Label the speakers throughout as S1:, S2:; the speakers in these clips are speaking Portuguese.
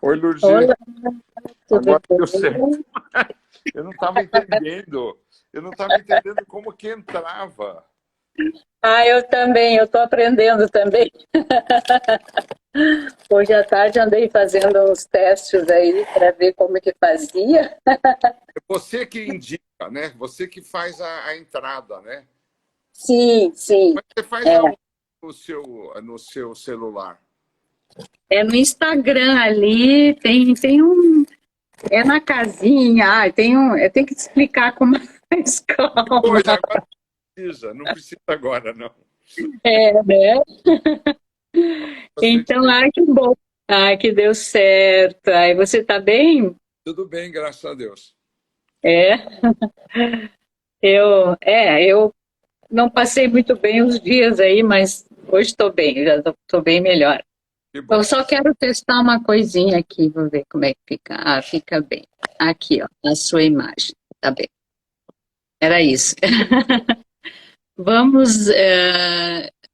S1: Oi, Lurgi.
S2: Olá, tudo
S1: Agora deu certo.
S2: bem?
S1: Eu não estava entendendo. Eu não estava entendendo como que entrava.
S2: Ah, eu também, eu estou aprendendo também. Hoje à tarde andei fazendo uns testes aí para ver como é que fazia.
S1: É você que indica, né? Você que faz a entrada, né?
S2: Sim, sim.
S1: Mas você faz
S2: É,
S1: aonde no seu celular?
S2: é no Instagram ali, tem um. É na casinha, eu tenho que te explicar com mais calma.
S1: Depois, agora não precisa agora, não.
S2: É, né?
S1: Bastante
S2: Então,
S1: tempo.
S2: ai, que bom. Ai, que deu certo. Ai, você está bem?
S1: Tudo bem, graças a Deus.
S2: É, eu não passei muito bem os dias aí, mas hoje estou bem, já estou bem melhor.
S1: Que
S2: Eu
S1: bom.
S2: só quero testar uma coisinha aqui, vou ver como é que fica. Ah, fica bem. Aqui, ó, a sua imagem. Tá bem. Era isso. Vamos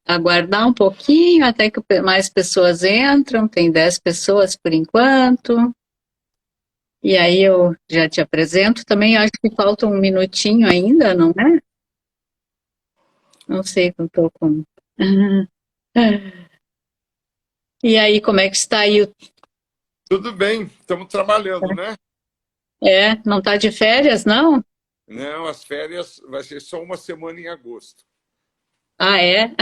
S2: aguardar um pouquinho até que mais pessoas entram. Tem 10 pessoas por enquanto. E aí eu já te apresento. Também acho que falta um minutinho ainda, não é? Não sei, não estou com. E aí, como é que está aí?
S1: Tudo bem, estamos trabalhando, né?
S2: Não está de férias, não?
S1: Não, as férias vai ser só uma semana em agosto.
S2: Ah, é?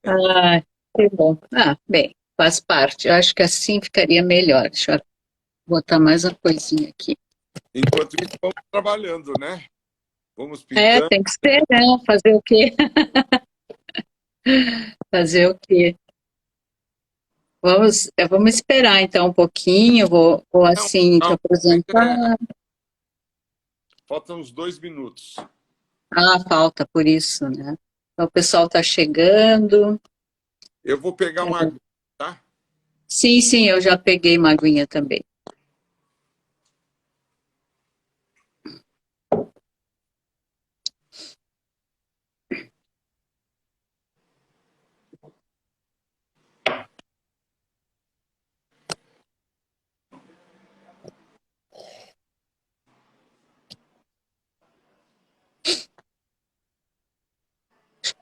S2: Ah, que bom. Ah, bem, faz parte. Eu acho que assim ficaria melhor. Deixa eu botar mais uma coisinha aqui.
S1: Enquanto isso, vamos trabalhando, né? Vamos pintando.
S2: Tem que ser, né? Fazer o quê? Fazer o quê? Vamos esperar então um pouquinho. Vou
S1: Não,
S2: assim te
S1: não,
S2: apresentar.
S1: faltam uns 2 minutos.
S2: Ah, falta por isso, né? Então, o pessoal está chegando.
S1: Eu vou pegar uma aguinha, tá?
S2: Sim, sim, eu já peguei uma aguinha também.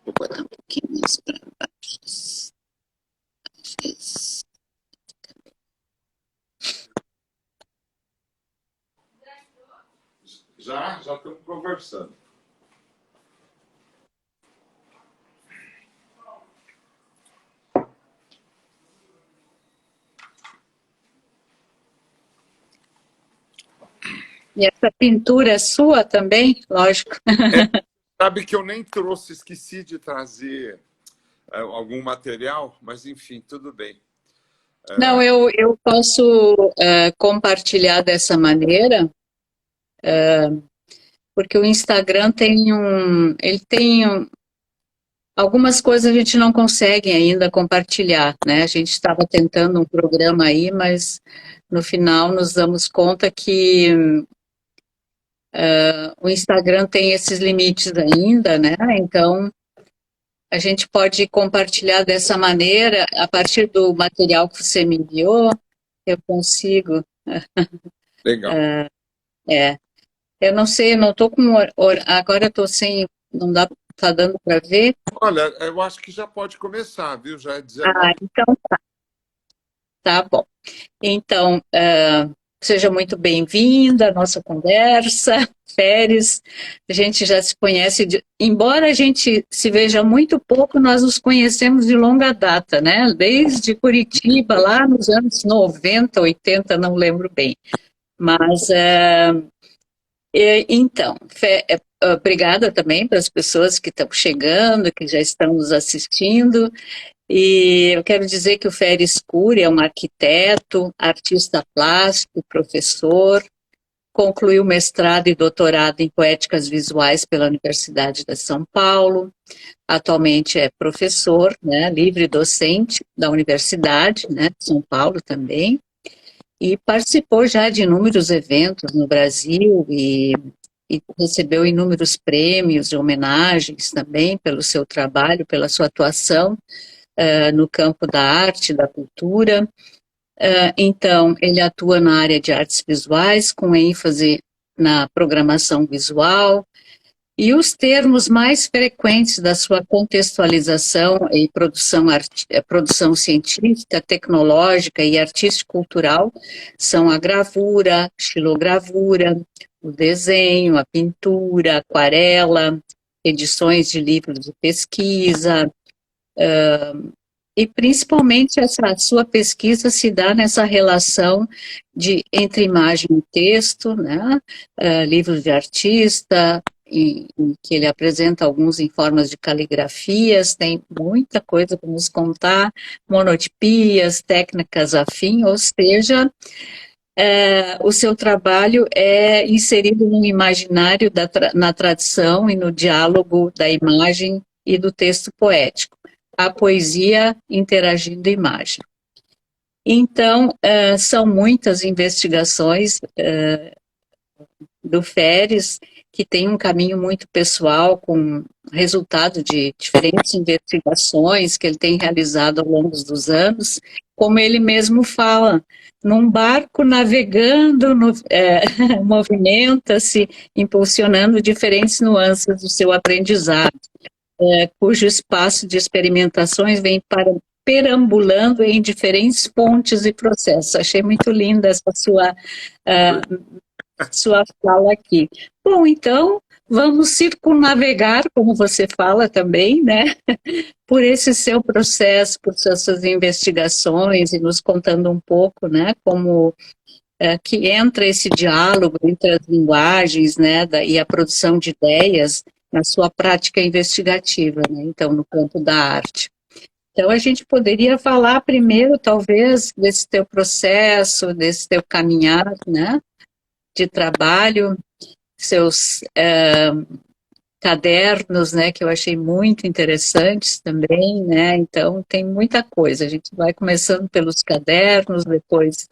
S2: Vou botar um pouquinho mais para baixo. Isso.
S1: Já estamos conversando.
S2: E essa pintura é sua também? Lógico.
S1: Sabe que eu nem trouxe, esqueci de trazer algum material, mas enfim, tudo bem.
S2: Não, eu posso compartilhar dessa maneira, porque o Instagram ele tem algumas coisas a gente não consegue ainda compartilhar, né? A gente estava tentando um programa aí, mas no final nos damos conta que o Instagram tem esses limites ainda, né? Então a gente pode compartilhar dessa maneira, a partir do material que você me enviou, eu consigo.
S1: Legal.
S2: É, eu não sei, eu não estou com agora eu estou sem, não dá, tá dando para ver.
S1: Olha, eu acho que já pode começar, viu? Já é
S2: Ah,
S1: 19.
S2: então tá bom. Então, seja muito bem-vinda à nossa conversa, Féris. A gente já se conhece, embora a gente se veja muito pouco, nós nos conhecemos de longa data, né? Desde Curitiba, lá nos anos 90, 80, não lembro bem. Mas, então, obrigada também para as pessoas que estão chegando, que já estão nos assistindo. E eu quero dizer que o Feres Cury é um arquiteto, artista plástico, professor, concluiu mestrado e doutorado em poéticas visuais pela Universidade de São Paulo, atualmente é professor, né, livre docente da Universidade, né, de São Paulo também, e participou já de inúmeros eventos no Brasil e recebeu inúmeros prêmios e homenagens também pelo seu trabalho, pela sua atuação no campo da arte, da cultura, Então, ele atua na área de artes visuais, com ênfase na programação visual, e os termos mais frequentes da sua contextualização e produção científica, tecnológica e artístico-cultural são a gravura, xilogravura, o desenho, a pintura, a aquarela, edições de livros de pesquisa, e principalmente essa sua pesquisa se dá nessa relação entre imagem e texto, né? Livros de artista, em que ele apresenta alguns em formas de caligrafias, tem muita coisa para nos contar, monotipias, técnicas afim, ou seja, o seu trabalho é inserido no imaginário na tradição e no diálogo da imagem e do texto poético. A poesia interagindo imagem. Então, são muitas investigações do Feres, que tem um caminho muito pessoal, com resultado de diferentes investigações que ele tem realizado ao longo dos anos, como ele mesmo fala, num barco navegando, movimenta-se, impulsionando diferentes nuances do seu aprendizado, cujo espaço de experimentações vem perambulando em diferentes pontes e processos. Achei muito linda essa sua fala aqui. Bom, então, vamos circunnavegar, como você fala também, né? Por esse seu processo, por suas investigações e nos contando um pouco, né? Como que entra esse diálogo entre as linguagens, né? E a produção de ideias na sua prática investigativa, né? Então, no campo da arte. Então, a gente poderia falar primeiro, talvez, desse teu processo, desse teu caminhar, né? De trabalho, seus cadernos, né, que eu achei muito interessantes também, né, então tem muita coisa, a gente vai começando pelos cadernos, depois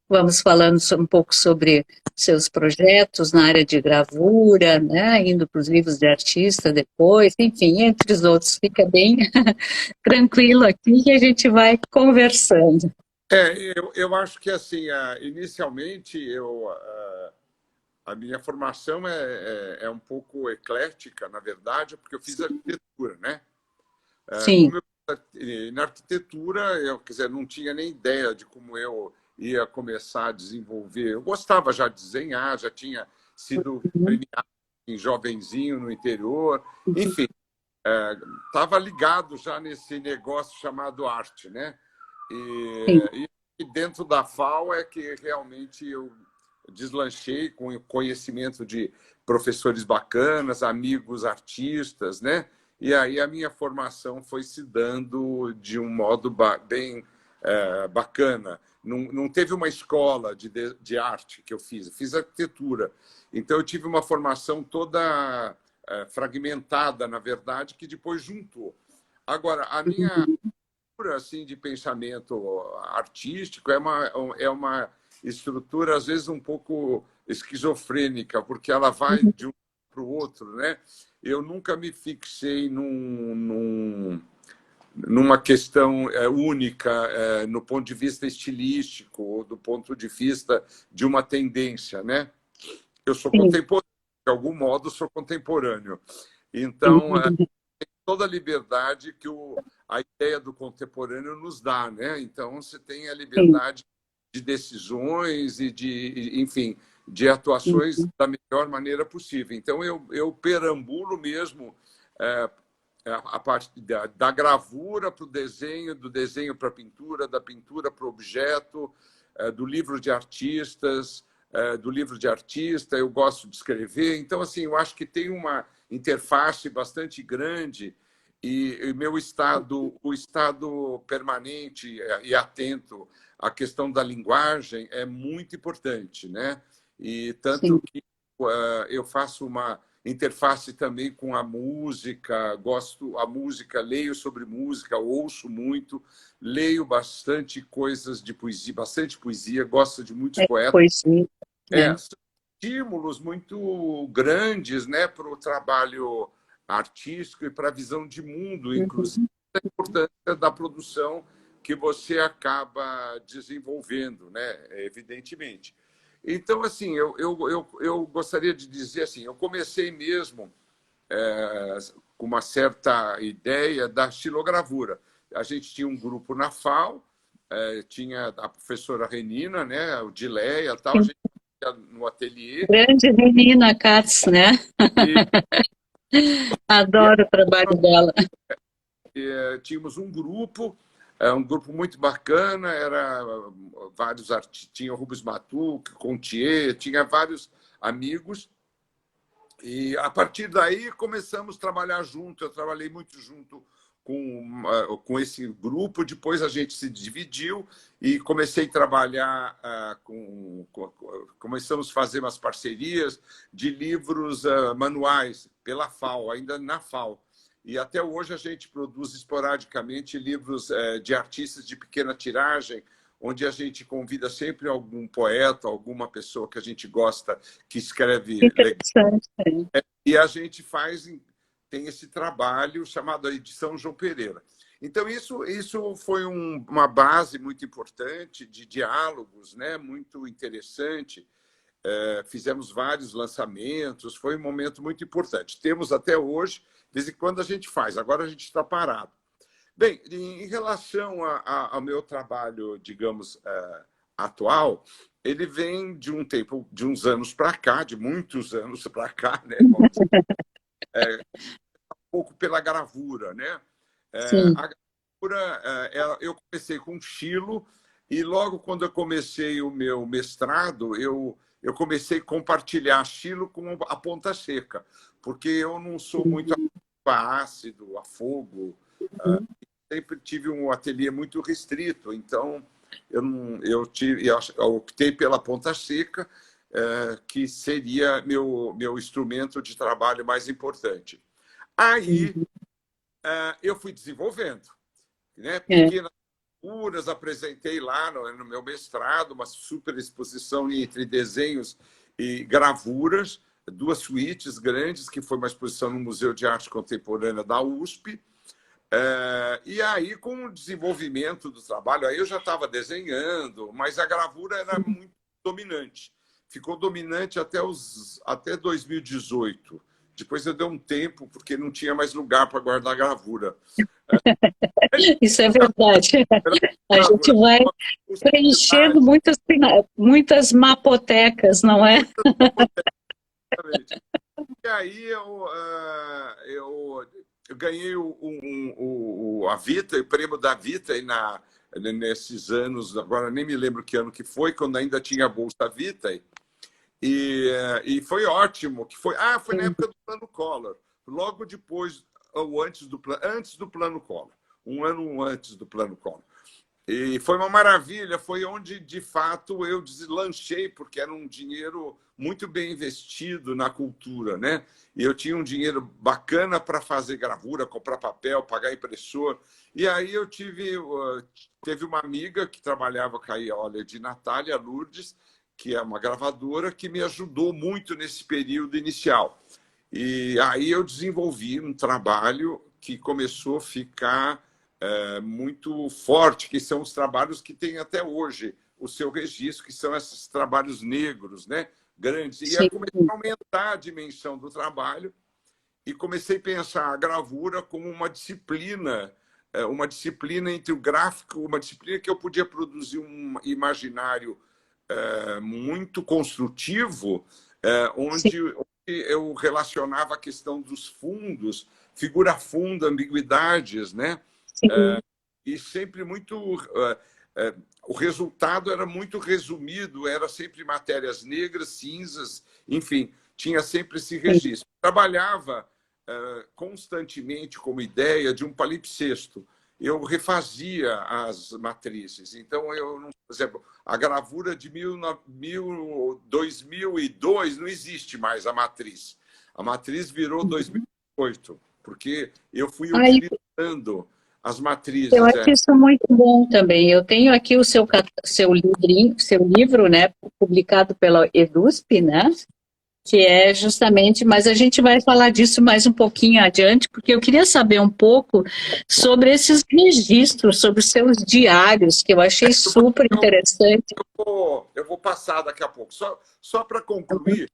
S2: vamos falando um pouco sobre seus projetos na área de gravura, né, indo para os livros de artista depois, enfim, entre os outros, fica bem tranquilo aqui que a gente vai conversando.
S1: Eu acho que, assim, inicialmente, a minha formação é um pouco eclética, na verdade, porque eu fiz arquitetura, né?
S2: Sim.
S1: Na arquitetura, quer dizer, não tinha nem ideia de como eu ia começar a desenvolver. Eu gostava já de desenhar, já tinha sido premiado em jovenzinho no interior, enfim, estava ligado já nesse negócio chamado arte, né? E dentro da FAO é que realmente eu deslanchei com conhecimento de professores bacanas, amigos artistas, né? E aí a minha formação foi se dando de um modo bem bacana. Não teve uma escola de arte que eu fiz arquitetura. Então eu tive uma formação toda fragmentada, na verdade, que depois juntou. Agora, a minha assim de pensamento artístico é uma estrutura às vezes um pouco esquizofrênica, porque ela vai de um para o outro, né? Eu nunca me fixei numa questão única no ponto de vista estilístico ou do ponto de vista de uma tendência, né? Eu sou contemporâneo, de algum modo sou contemporâneo. Então, toda a liberdade que a ideia do contemporâneo nos dá, né? Então, você tem a liberdade de decisões e enfim, de atuações da melhor maneira possível. Então, eu perambulo mesmo a parte da gravura para o desenho, do desenho para a pintura, da pintura para o objeto, do livro de artistas, do livro de artista, eu gosto de escrever. Então, assim, eu acho que tem uma interface bastante grande e o estado permanente e atento à questão da linguagem é muito importante, né? E tanto que eu faço uma interface também com a música, gosto a música, leio sobre música, ouço muito, leio bastante coisas de poesia, bastante poesia, gosto de muitos poetas.
S2: Poesia.
S1: São estímulos muito grandes, né, para o trabalho artístico e para a visão de mundo, inclusive a importância da produção que você acaba desenvolvendo, né? Evidentemente. Então, assim, eu gostaria de dizer assim, eu comecei mesmo com uma certa ideia da xilogravura. A gente tinha um grupo na FAO, tinha a professora Renina, né, o Dileia e tal, a gente ia no ateliê.
S2: Grande menina, Katz, né?
S1: E,
S2: Adoro o trabalho dela.
S1: tínhamos um grupo muito bacana, era vários artistas, tinha o Rubens Matuque, Contier, tinha vários amigos. E a partir daí começamos a trabalhar junto. Eu trabalhei muito junto com esse grupo. Depois a gente se dividiu e comecei a trabalhar começamos a fazer umas parcerias de livros manuais pela FAO, ainda na FAO. E até hoje a gente produz esporadicamente livros de artistas de pequena tiragem, onde a gente convida sempre algum poeta, alguma pessoa que a gente gosta, que escreve
S2: Interessante.
S1: e a gente tem esse trabalho chamado Edição João Pereira. Então, isso foi uma base muito importante de diálogos, né? Muito interessante. Fizemos vários lançamentos, foi um momento muito importante. Temos até hoje, de vez em quando a gente faz, agora a gente está parado. Bem, em relação ao meu trabalho, digamos, atual, ele vem de um tempo, de uns anos para cá, de muitos anos para cá, né? Um pouco pela gravura, né? A gravura, eu comecei com Chilo e logo quando eu comecei o meu mestrado, eu comecei a compartilhar Chilo com a ponta seca, porque eu não sou muito a ácido, a fogo, sempre tive um ateliê muito restrito, então eu optei pela ponta seca, que seria meu instrumento de trabalho mais importante. Aí eu fui desenvolvendo, né? Pequenas figuras, apresentei lá no meu mestrado uma super exposição entre desenhos e gravuras, 2 suítes grandes, que foi uma exposição no Museu de Arte Contemporânea da USP. E aí, com o desenvolvimento do trabalho, aí eu já estava desenhando, mas a gravura era muito dominante. Ficou dominante até 2018. Depois eu dei um tempo, porque não tinha mais lugar para guardar a gravura.
S2: Isso é verdade. A gente vai preenchendo muitas mapotecas, não é?
S1: E aí eu ganhei a Vita, o prêmio da Vita nesses anos, agora nem me lembro que ano que foi, quando ainda tinha a Bolsa Vita. E foi ótimo. Foi na época do Plano Collor, logo depois, ou antes do Plano Collor, um ano antes do Plano Collor. E foi uma maravilha, foi onde, de fato, eu deslanchei, porque era um dinheiro muito bem investido na cultura, né? E eu tinha um dinheiro bacana para fazer gravura, comprar papel, pagar impressor. E aí eu teve uma amiga que trabalhava com a olha, de Natália Lourdes, que é uma gravadora, que me ajudou muito nesse período inicial. E aí eu desenvolvi um trabalho que começou a ficar muito forte, que são os trabalhos que tem até hoje o seu registro, que são esses trabalhos negros, né? Grandes. E aí comecei a aumentar a dimensão do trabalho e comecei a pensar a gravura como uma disciplina entre o gráfico, uma disciplina que eu podia produzir um imaginário muito construtivo, onde eu relacionava a questão dos fundos, figura funda, ambiguidades, né? E sempre muito... o resultado era muito resumido, era sempre matérias negras, cinzas, enfim, tinha sempre esse registro. Trabalhava constantemente como ideia de um palimpsesto. Eu refazia as matrizes. Então, por exemplo, a gravura de 2002 não existe mais a matriz. A matriz virou 2008, porque eu fui utilizando as matrizes.
S2: Eu acho isso muito bom também. Eu tenho aqui o seu livro, né, publicado pela EDUSP, né? que é justamente, mas a gente vai falar disso mais um pouquinho adiante, porque eu queria saber um pouco sobre esses registros, sobre os seus diários, que eu achei super interessante.
S1: Eu vou passar daqui a pouco. Só para concluir,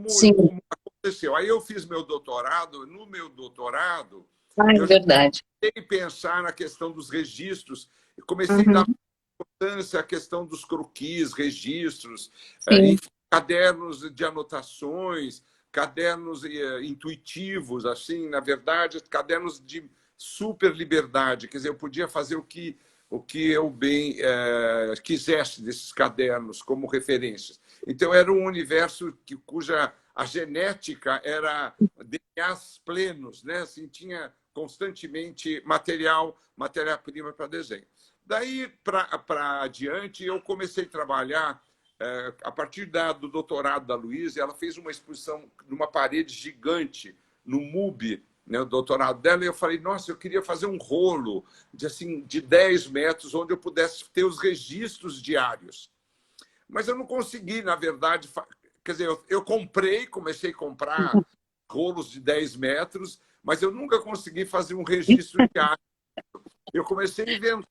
S2: Sim,
S1: como aconteceu. Aí eu fiz meu doutorado. No meu doutorado,
S2: é
S1: eu já
S2: verdade.
S1: comecei a pensar na questão dos registros. Eu comecei a dar
S2: Uhum,
S1: importância à questão dos croquis, registros,
S2: sim,
S1: enfim, cadernos de anotações, cadernos intuitivos, assim, na verdade, cadernos de super liberdade. Quer dizer, eu podia fazer o que eu bem quisesse desses cadernos como referências. Então, era um universo cuja a genética era DNAs plenos, né? Assim, tinha constantemente matéria-prima para desenho. Daí para adiante, eu comecei a trabalhar a partir do doutorado da Luísa. Ela fez uma exposição numa parede gigante no MUB, né, o doutorado dela, e eu falei, nossa, eu queria fazer um rolo de 10 metros, onde eu pudesse ter os registros diários. Mas eu não consegui, na verdade, quer dizer, eu comecei a comprar rolos de 10 metros, mas eu nunca consegui fazer um registro diário. Eu comecei a inventar um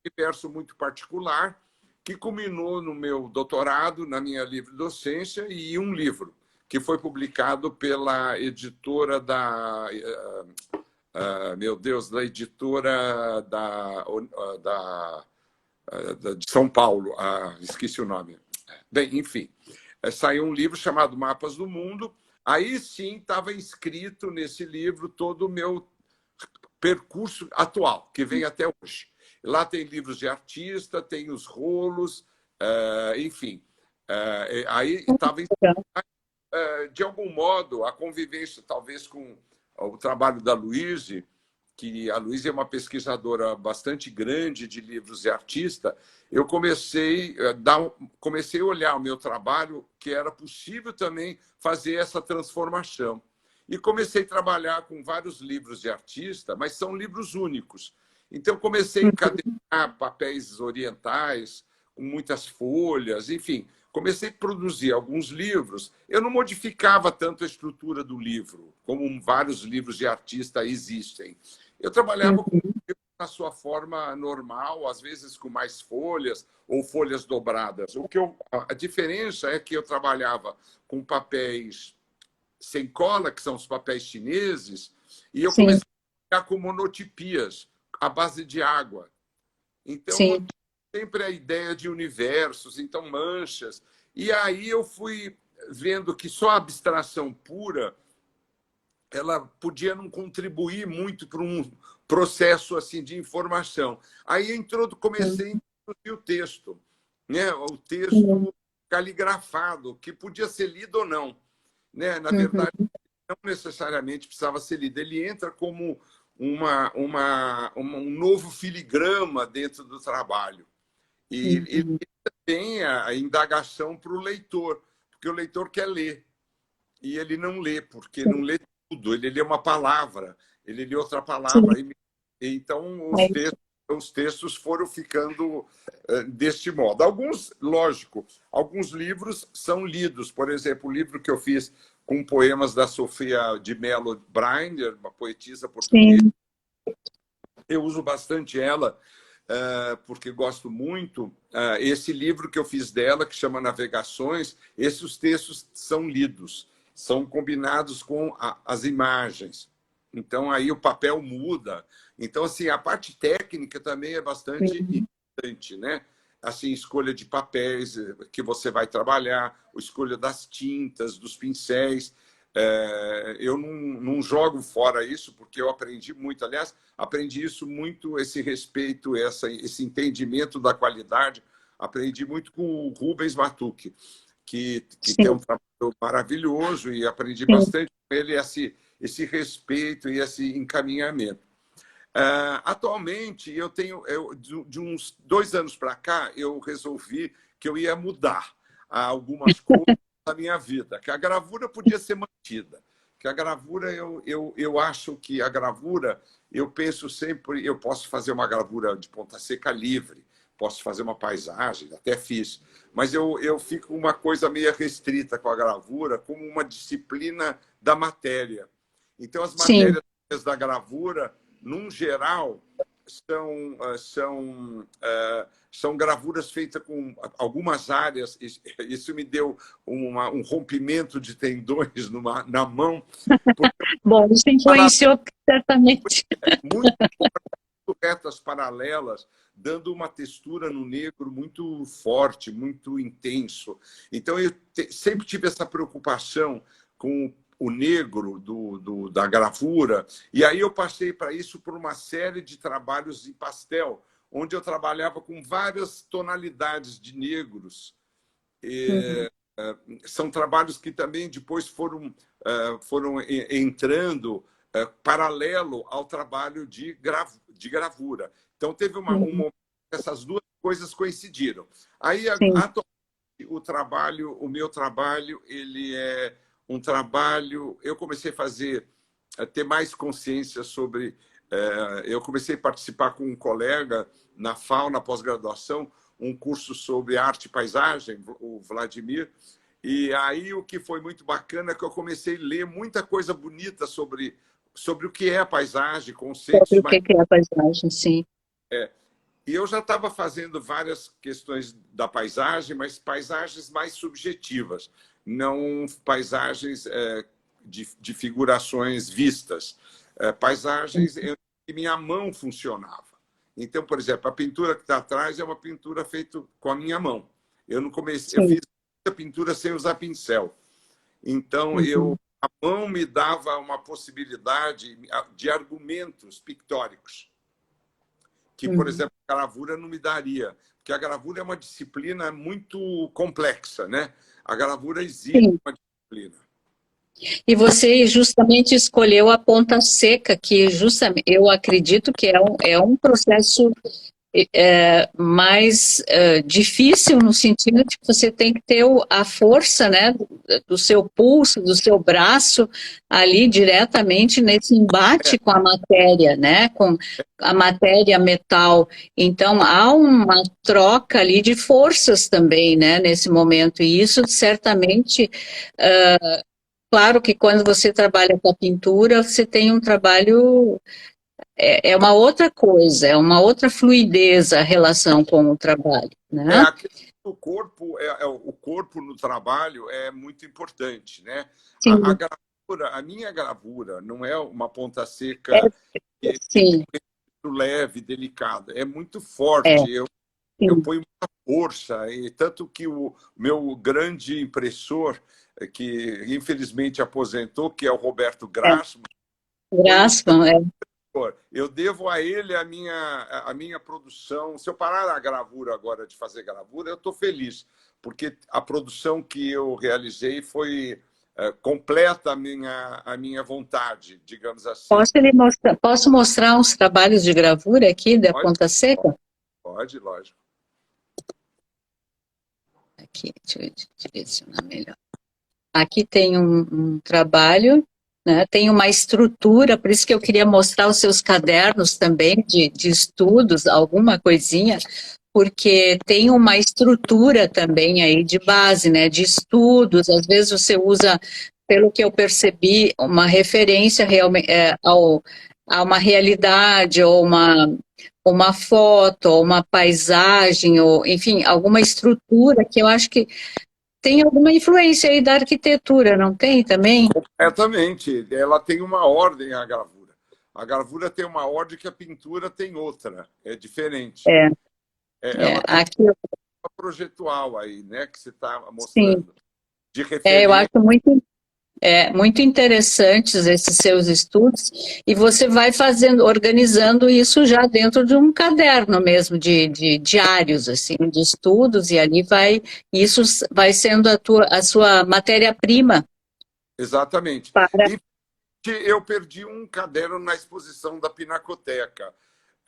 S1: universo muito particular, que culminou no meu doutorado, na minha livre docência, e um livro que foi publicado pela editora meu Deus, da editora de São Paulo, esqueci o nome. Bem, enfim, saiu um livro chamado Mapas do Mundo. Aí sim estava inscrito nesse livro todo o meu percurso atual, que vem até hoje. Lá tem livros de artista, tem os rolos, enfim. Aí estava, de algum modo, a convivência, talvez, com o trabalho da Luíse, que a Luísa é uma pesquisadora bastante grande de livros e artista. Eu comecei a olhar o meu trabalho, que era possível também fazer essa transformação. E comecei a trabalhar com vários livros de artista, mas são livros únicos. Então, comecei a encadernar papéis orientais, com muitas folhas, enfim. Comecei a produzir alguns livros. Eu não modificava tanto a estrutura do livro, como vários livros de artista existem. Eu trabalhava com na sua forma normal, às vezes com mais folhas ou folhas dobradas. A diferença é que eu trabalhava com papéis sem cola, que são os papéis chineses, e eu
S2: sim,
S1: comecei a trabalhar com monotipias, à base de água. Então, eu
S2: sim,
S1: tinha sempre a ideia de universos, então manchas. E aí eu fui vendo que só a abstração pura ela podia não contribuir muito para um processo assim de informação. Aí comecei a introduzir o texto, né? O
S2: sim,
S1: texto caligrafado, que podia ser lido ou não, né? Na verdade,
S2: uhum,
S1: não necessariamente precisava ser lido. Ele entra como um novo filigrama dentro do trabalho. E
S2: uhum,
S1: tem a indagação para o leitor, porque o leitor quer ler e ele não lê, porque não lê tudo, ele lê uma palavra, ele lê outra
S2: sim,
S1: palavra. Então,
S2: é isso.
S1: os textos foram ficando deste modo. Alguns, lógico, alguns livros são lidos. Por exemplo, o livro que eu fiz com poemas da Sofia de Mello Brainer, uma poetisa portuguesa,
S2: Sim,
S1: eu uso bastante ela, porque gosto muito. Esse livro que eu fiz dela, que chama Navegações, esses textos são lidos, são combinados com as imagens. Então, aí o papel muda. Então, assim, a parte técnica também é bastante
S2: sim,
S1: importante, né? Assim, escolha de papéis que você vai trabalhar, a escolha das tintas, dos pincéis. Eu não jogo fora isso, porque eu aprendi muito. Aliás, aprendi isso muito, esse respeito, esse entendimento da qualidade. Aprendi muito com o Rubens Matucci, que tem
S2: sim,
S1: um trabalho maravilhoso, e aprendi
S2: sim,
S1: bastante com ele esse respeito e esse encaminhamento. Atualmente, de uns 2 anos para cá, eu resolvi que eu ia mudar algumas coisas da minha vida, que a gravura podia ser mantida. Que a gravura, eu acho que a gravura, eu penso sempre, eu posso fazer uma gravura de ponta seca livre, posso fazer uma paisagem, até fiz, mas eu fico com uma coisa meio restrita com a gravura, como uma disciplina da matéria. Então, as
S2: Sim.
S1: matérias da gravura, num geral, são gravuras feitas com algumas áreas. Isso me deu um rompimento de tendões na mão.
S2: Bom, isso influenciou certamente.
S1: Muito retas paralelas, dando uma textura no negro muito forte, muito intenso. Então, eu sempre tive essa preocupação com o negro da gravura, e aí eu passei para isso por uma série de trabalhos em pastel, onde eu trabalhava com várias tonalidades de negros. São trabalhos que também depois foram entrando paralelo ao trabalho de gravura. Então, teve um momento que essas duas coisas coincidiram. Aí, atualmente, o meu trabalho, ele é um trabalho... Eu comecei a ter mais consciência sobre... Eu comecei a participar com um colega na FAO, na pós-graduação, um curso sobre arte e paisagem, o Vladimir. E aí o que foi muito bacana é que eu comecei a ler muita coisa bonita sobre o que é a paisagem, conceitos...
S2: Sobre o que é a paisagem, sim.
S1: E eu já estava fazendo várias questões da paisagem, mas paisagens mais subjetivas, não paisagens de figurações vistas, paisagens em que minha mão funcionava. Então, por exemplo, a pintura que está atrás é uma pintura feita com a minha mão. Eu não comecei, eu fiz muita pintura sem usar pincel. Então, a mão me dava uma possibilidade de argumentos pictóricos, que, por exemplo, a gravura não me daria, porque a gravura é uma disciplina muito complexa, né? A gravura exige uma disciplina.
S2: E você justamente escolheu a ponta seca, que justamente eu acredito que é um processo mais difícil no sentido de que você tem que ter a força, né, do seu pulso, do seu braço ali diretamente nesse embate com a matéria, né, com a matéria metal. Então há uma troca ali de forças também, né, nesse momento, e isso certamente claro que quando você trabalha com a pintura, você tem um trabalho, é uma outra coisa, é uma outra fluidez a relação com o trabalho, né?
S1: O corpo no trabalho é muito importante, né? A minha gravura não é uma ponta seca muito leve, delicada, é muito forte. Eu ponho muita força, e tanto que o meu grande impressor, que infelizmente aposentou, que é o Roberto Grassman. Eu devo a ele a minha produção. Se eu parar a gravura agora de fazer gravura, eu estou feliz, porque a produção que eu realizei foi completa a minha vontade, digamos assim.
S2: Posso mostrar uns trabalhos de gravura aqui da ponta seca?
S1: Pode, lógico.
S2: Aqui, deixa eu direcionar melhor. Aqui tem um trabalho, né, tem uma estrutura, por isso que eu queria mostrar os seus cadernos também de estudos, alguma coisinha, porque tem uma estrutura também aí de base, né, de estudos. Às vezes você usa, pelo que eu percebi, uma referência realmente a uma realidade ou uma foto, ou uma paisagem, ou enfim, alguma estrutura que eu acho que tem alguma influência aí da arquitetura, não tem também?
S1: Completamente. Ela tem uma ordem, a gravura. A gravura tem uma ordem que a pintura tem outra. É diferente. Ela tem
S2: aqui
S1: uma projetual aí, né, que você está mostrando.
S2: Sim.
S1: De referência.
S2: Eu acho muito interessantes esses seus estudos, e você vai organizando isso já dentro de um caderno mesmo, de diários, assim, de estudos, e ali isso vai sendo a sua matéria-prima.
S1: Exatamente. Eu perdi um caderno na exposição da Pinacoteca.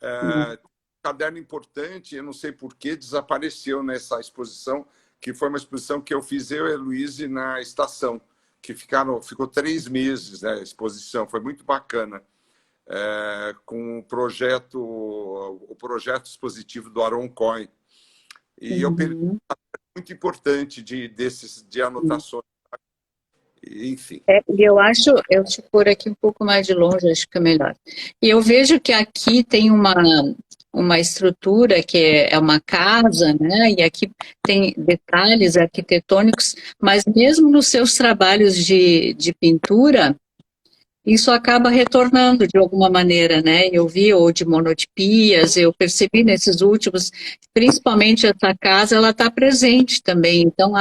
S1: Um caderno importante, eu não sei por que desapareceu nessa exposição, que foi uma exposição que eu fiz eu e a Luíse na estação, que ficou 3 meses, né, a exposição, foi muito bacana, com o projeto expositivo do Aaron Cohen. E eu perdi
S2: Uhum.
S1: muito importante de anotações, enfim.
S2: E eu acho, eu te pôr aqui um pouco mais de longe, acho que é melhor. E eu vejo que aqui tem uma estrutura que é uma casa, né? E aqui tem detalhes arquitetônicos, mas mesmo nos seus trabalhos de pintura, isso acaba retornando de alguma maneira, né? Eu vi, ou de monotipias, eu percebi nesses últimos, principalmente essa casa, ela está presente também. Então,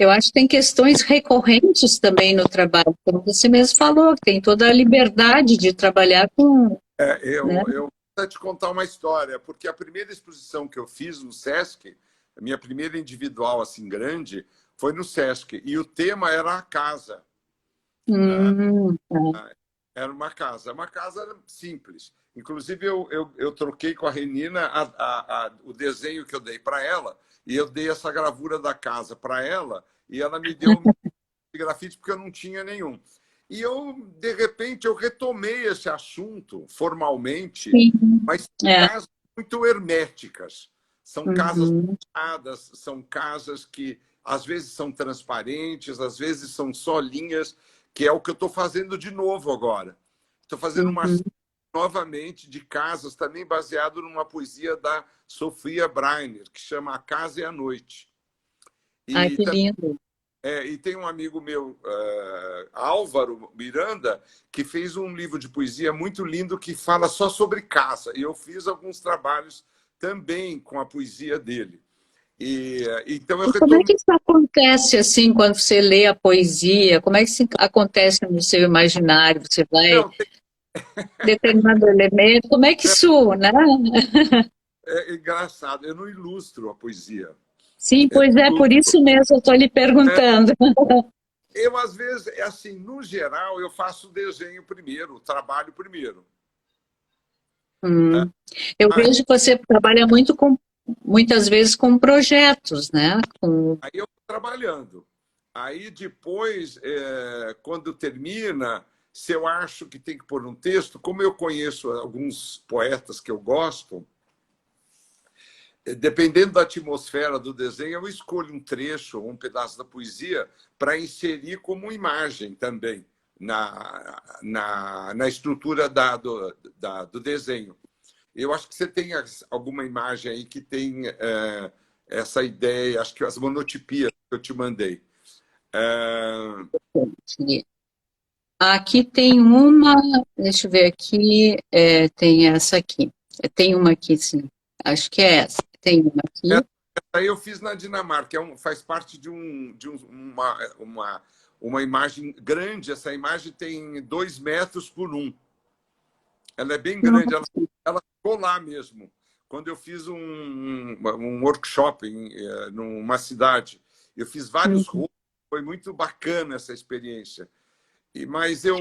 S2: eu acho que tem questões recorrentes também no trabalho, como você mesmo falou, que tem toda a liberdade de trabalhar com, né?
S1: Eu vou te contar uma história, porque a primeira exposição que eu fiz no Sesc, a minha primeira individual assim grande, foi no Sesc, e o tema era a casa.
S2: Tá.
S1: Era uma casa simples. Inclusive, eu troquei com a Renina o desenho que eu dei para ela, e eu dei essa gravura da casa para ela, e ela me deu grafite porque eu não tinha nenhum. E de repente, eu retomei esse assunto formalmente,
S2: Sim,
S1: mas são
S2: é.
S1: casas muito herméticas. São casas
S2: Uhum.
S1: fechadas, são casas que às vezes são transparentes, às vezes são só linhas, que é o que eu estou fazendo de novo agora. Estou fazendo uma
S2: Uhum.
S1: série novamente de casas, também baseado numa poesia da Sofia Breiner, que chama A Casa e a Noite.
S2: Ai,
S1: E
S2: que lindo.
S1: e tem um amigo meu, Álvaro Miranda, que fez um livro de poesia muito lindo que fala só sobre casa. E eu fiz alguns trabalhos também com a poesia dele. Então eu
S2: E como é
S1: retomei.
S2: que isso acontece assim quando você lê a poesia? Como é que isso acontece no seu imaginário? Você vai
S1: Não,
S2: determinando elemento? Como é que isso, né?
S1: é engraçado, eu não ilustro a poesia.
S2: Sim,
S1: Eu,
S2: pois é, por isso mesmo eu estou lhe perguntando.
S1: eu, às vezes, assim, no geral, eu faço o desenho primeiro, o trabalho primeiro.
S2: Hum. Eu
S1: Aí,
S2: vejo que você trabalha muito muitas vezes com projetos, né?
S1: aí eu vou trabalhando. Aí depois, quando termina, se eu acho que tem que pôr um texto, como eu conheço alguns poetas que eu gosto, dependendo da atmosfera do desenho, eu escolho um trecho ou um pedaço da poesia para inserir como imagem também na estrutura do desenho. Eu acho que você tem alguma imagem aí que tem essa ideia, acho que as monotipias que eu te mandei.
S2: Aqui tem uma, deixa eu ver aqui, tem essa aqui. Tem uma aqui, sim. Acho que é essa. Tem uma
S1: Essa
S2: aqui.
S1: aí eu fiz na Dinamarca, faz parte uma imagem grande. Essa imagem tem 2 metros por 1. Ela é bem grande,
S2: Nossa.
S1: ela ficou lá mesmo. Quando eu fiz um workshop numa cidade, eu fiz vários
S2: Uhum.
S1: rostos, foi muito bacana essa experiência. Mas eu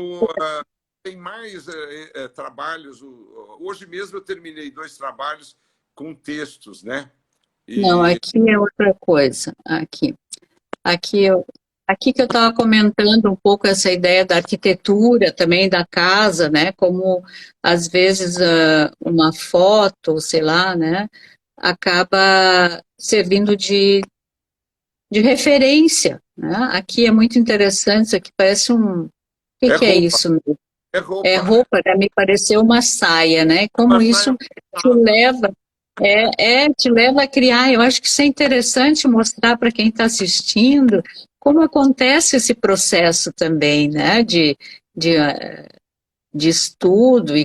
S1: tem mais trabalhos. Hoje mesmo eu terminei 2 trabalhos com textos, né?
S2: Não,
S1: E
S2: aqui é outra coisa. Aqui, eu, aqui que eu estava comentando um pouco essa ideia da arquitetura também da casa, né? Como às vezes uma foto, sei lá, né? Acaba servindo de referência, né? Aqui é muito interessante, isso aqui parece um... O que
S1: é
S2: que é
S1: roupa,
S2: isso?
S1: é
S2: É
S1: roupa, né?
S2: roupa, né? Me pareceu uma saia, né?
S1: Uma
S2: Como
S1: saia
S2: isso te
S1: montada.
S2: leva, te leva a criar. Eu acho que isso é interessante mostrar para quem está assistindo como acontece esse processo também, né? De, de estudo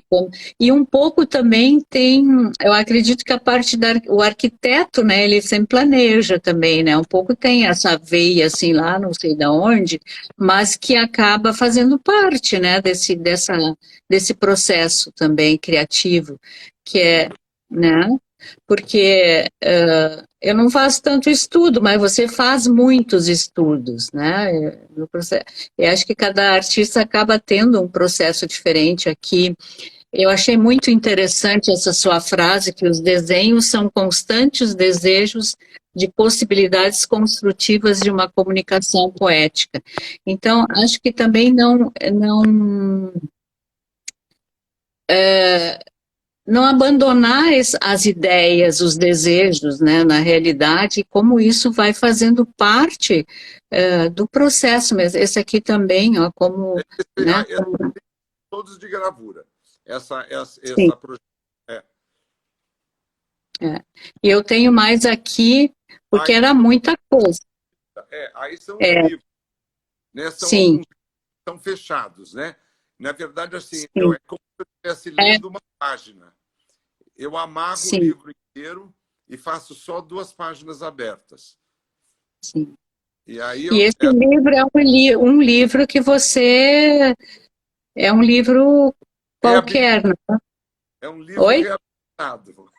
S2: e um pouco também tem, eu acredito que a parte o arquiteto, né, ele sempre planeja também, né, um pouco tem essa veia assim lá, não sei de onde, mas que acaba fazendo parte, né, desse processo também criativo, que é, né, porque eu não faço tanto estudo, mas você faz muitos estudos, né? Eu acho que cada artista acaba tendo um processo diferente aqui. Eu achei muito interessante essa sua frase, que os desenhos são constantes desejos de possibilidades construtivas de uma comunicação poética. Então, acho que também não abandonar as ideias, os desejos, né, na realidade, como isso vai fazendo parte do processo mesmo. Esse aqui também, ó, como, né,
S1: Todos de gravura.
S2: sim,
S1: Essa projeto. É.
S2: é. E eu tenho mais aqui, porque
S1: Aí,
S2: era muita coisa.
S1: aí são os
S2: É,
S1: livros, né? São
S2: sim,
S1: alguns que são fechados, né? Na verdade, assim,
S2: sim,
S1: é como se eu estivesse
S2: é,
S1: lendo uma página. Eu amarro o
S2: sim,
S1: livro inteiro e faço só 2 páginas abertas.
S2: sim.
S1: E aí
S2: E esse livro é um livro que você... É um livro qualquer, né?
S1: é um livro
S2: Oi?
S1: reabilitado.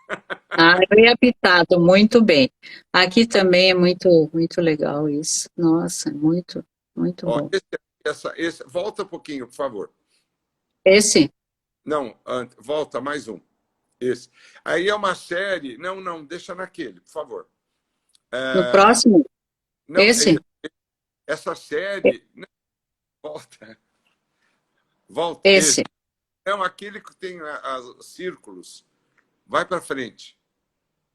S2: Ah, reabitado, muito bem. Aqui também é muito, muito legal isso. Nossa, muito, muito
S1: Ó,
S2: bom.
S1: volta um pouquinho, por favor.
S2: Esse,
S1: Não, volta mais um. Esse. Aí é uma série. Não, não, deixa naquele, por favor.
S2: no próximo,
S1: Não,
S2: esse,
S1: essa série. Não, volta, volta. Esse.
S2: esse.
S1: Não, aquele que tem os círculos. Vai para frente.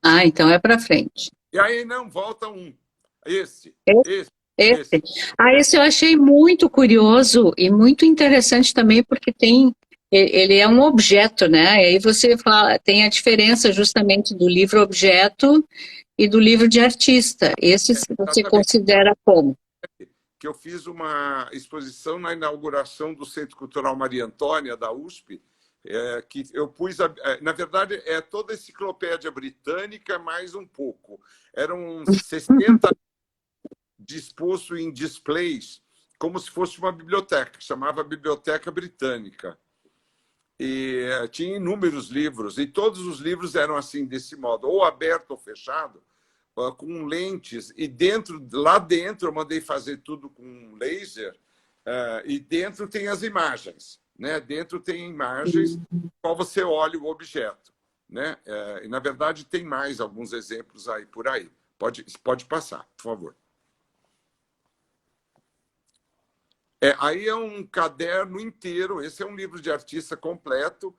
S2: Ah, então é para frente.
S1: E aí, não, volta um. Esse,
S2: Esse,
S1: esse,
S2: esse.
S1: esse.
S2: Ah, esse eu achei muito curioso e muito interessante também, porque ele é um objeto, né? E aí você fala, tem a diferença justamente do livro objeto e do livro de artista. Esse você
S1: Exatamente.
S2: considera como?
S1: Que eu fiz uma exposição na inauguração do Centro Cultural Maria Antônia, da USP, que eu pus, na verdade, é toda a enciclopédia britânica, mais um pouco. Eram 60 dispostos em displays, como se fosse uma biblioteca, que chamava Biblioteca Britânica. E tinha inúmeros livros, e todos os livros eram assim, desse modo, ou aberto ou fechado, com lentes, e lá dentro eu mandei fazer tudo com laser, e dentro tem as imagens, né? Dentro tem imagens, qual você olha o objeto, né? E na verdade tem mais alguns exemplos aí por aí. Pode passar, por favor. Aí é um caderno inteiro. Esse é um livro de artista completo,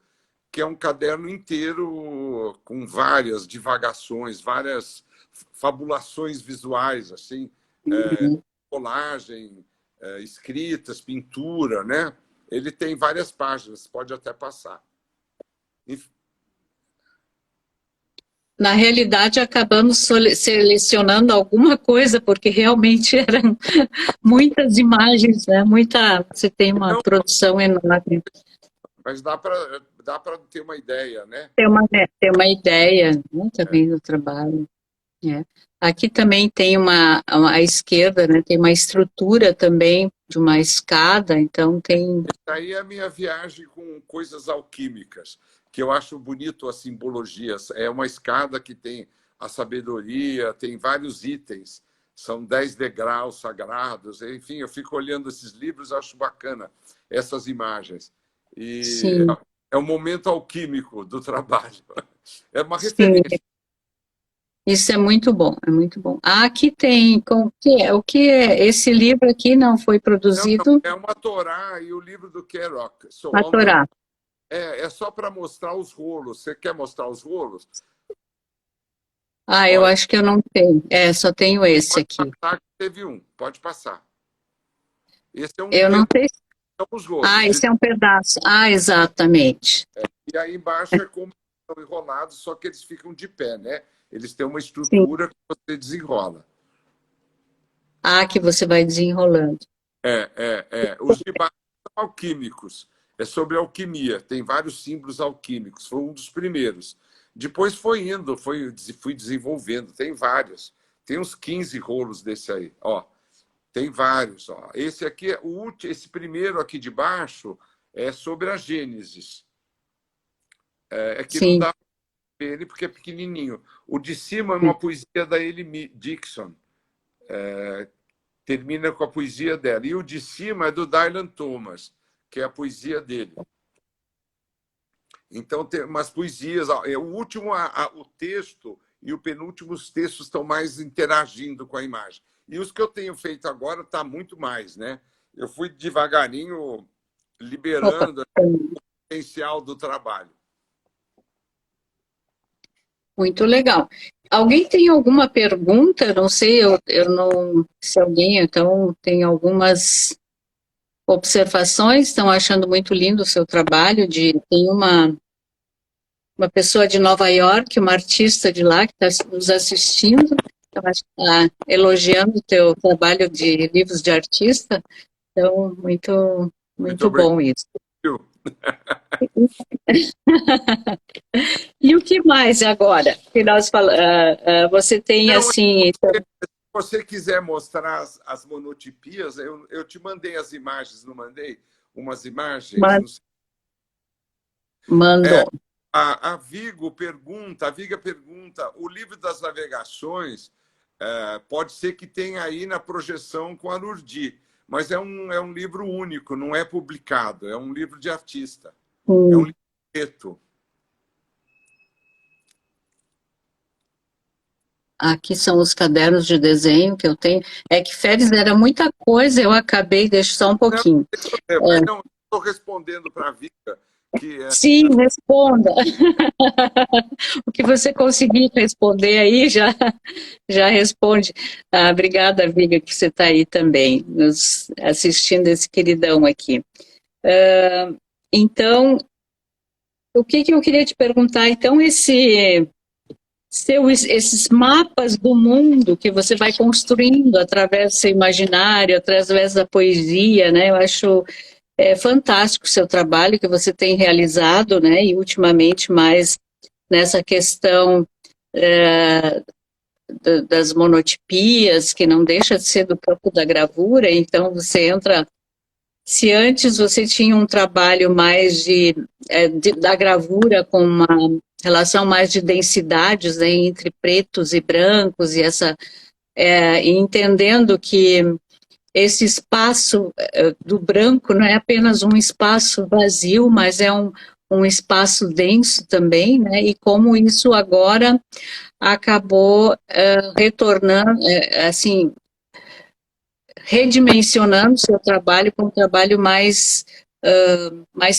S1: que é um caderno inteiro com várias divagações, várias fabulações visuais, assim,
S2: Uhum.
S1: colagem, escritas, pintura, né? Ele tem várias páginas, pode até passar.
S2: Na realidade, acabamos selecionando alguma coisa, porque realmente eram muitas imagens, né? Você tem uma
S1: Não,
S2: produção enorme.
S1: mas dá para ter uma ideia, né?
S2: Ter uma ideia, né, também do trabalho. É. Aqui também tem à esquerda, né? Tem uma estrutura também de uma escada, então tem.
S1: Aí é a minha viagem com coisas alquímicas, que eu acho bonito a simbologia. É uma escada que tem a sabedoria, tem vários itens, são 10 degraus sagrados. Enfim, eu fico olhando esses livros, acho bacana essas imagens. E
S2: Sim,
S1: é um momento alquímico do trabalho. É uma
S2: sim.
S1: referência.
S2: Isso é muito bom, é muito bom. Ah, aqui tem, o que é? Esse livro aqui não foi
S1: Não, não,
S2: produzido
S1: é uma Torá e o livro do Kerouac.
S2: na Torá.
S1: É só para mostrar os rolos. Você quer mostrar os rolos?
S2: Ah, eu
S1: Olha,
S2: acho que eu não tenho. É, só tenho esse
S1: pode
S2: aqui.
S1: passar, que teve um. Pode passar. Esse é um
S2: Eu não
S1: pedaço
S2: sei.
S1: dos rolos.
S2: Ah, esse é um pedaço. Ah, exatamente.
S1: E aí embaixo é como estão enrolados, só que eles ficam de pé, né? Eles têm uma
S2: Sim.
S1: estrutura que você desenrola.
S2: Ah, que você vai desenrolando.
S1: Os de baixo são alquímicos. É sobre alquimia. Tem vários símbolos alquímicos. Foi um dos primeiros. Depois foi indo, fui desenvolvendo. Tem vários. Tem uns 15 rolos desse aí. Ó, tem vários. Ó. Esse aqui, esse primeiro aqui de baixo, é sobre a Gênesis. É que não
S2: Sim,
S1: dá para ver ele porque é pequenininho. O de cima é
S2: sim,
S1: uma poesia da Ellie Dixon. Termina com a poesia dela. E o de cima é do Dylan Thomas, que é a poesia dele. Então, tem umas poesias. O último, o texto e o penúltimo, os textos estão mais interagindo com a imagem. E os que eu tenho feito agora está muito mais, né? Eu fui devagarinho
S2: opa.
S1: liberando o potencial do trabalho.
S2: Muito legal. Alguém tem alguma pergunta? Não sei, eu não. Se alguém, então, tem algumas observações, estão achando muito lindo o seu trabalho. Tem uma pessoa de Nova York, uma artista de lá, que está nos assistindo, eu acho que está elogiando o teu trabalho de livros de artista. Então, muito,
S1: Muito
S2: muito
S1: obrigado.
S2: bom isso. E o que mais agora? Que nós você tem
S1: Não,
S2: assim.
S1: se você quiser mostrar as monotipias, eu te mandei as imagens, não mandei? Umas imagens. Não sei.
S2: Mandou.
S1: A Viga pergunta, o livro das navegações pode ser que tenha aí na projeção com a Nurdi, mas é um livro único, não é publicado, é um livro de artista. É um livro preto.
S2: Aqui são os cadernos de desenho que eu tenho. É que férias era muita coisa, eu acabei, deixa só um pouquinho.
S1: Não, estou respondendo para a Viga que
S2: Sim, responda. O que você conseguir responder aí já responde. Ah, obrigada, Viga, que você está aí também, nos assistindo esse queridão aqui. Então, o que eu queria te perguntar? Então, esses mapas do mundo que você vai construindo através do seu imaginário, através da poesia, né? Eu acho fantástico o seu trabalho que você tem realizado, né? E ultimamente mais nessa questão das monotipias, que não deixa de ser do campo da gravura, então você entra. Se antes você tinha um trabalho mais da gravura com uma relação mais de densidades, né, entre pretos e brancos, e entendendo que esse espaço do branco não é apenas um espaço vazio, mas é um espaço denso também, né? E como isso agora acabou retornando, assim, redimensionando seu trabalho para um trabalho mais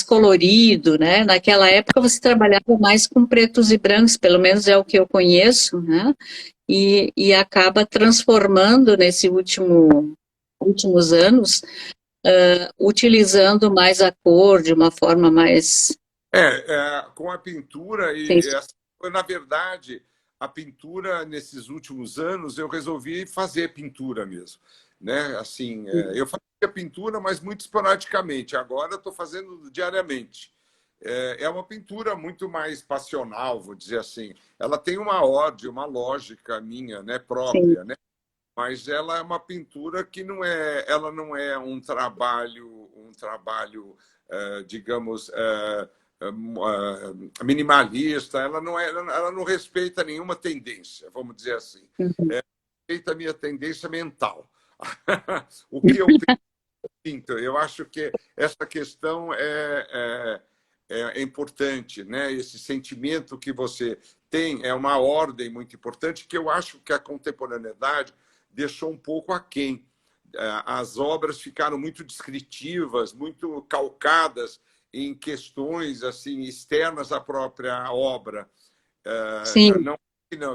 S2: colorido, né? Naquela época você trabalhava mais com pretos e brancos, pelo menos é o que eu conheço, né? E acaba transformando nesse últimos anos, utilizando mais a cor de uma forma mais.
S1: com a pintura na verdade, a pintura nesses últimos anos eu resolvi fazer pintura mesmo, né? Assim, eu fazia pintura, mas muito esporadicamente. Agora estou fazendo diariamente. É uma pintura muito mais passional, vou dizer assim. Ela tem uma ordem, uma lógica minha, né, própria, né? Mas ela é uma pintura que ela não é um trabalho, digamos, minimalista. Ela não respeita nenhuma tendência, vamos dizer assim. Respeita a minha tendência mental. O que eu pinto, eu acho que essa questão é importante, né? Esse sentimento que você tem é uma ordem muito importante que eu acho que a contemporaneidade deixou um pouco aquém. As obras ficaram muito descritivas, muito calcadas em questões assim externas à própria obra.
S2: Sim.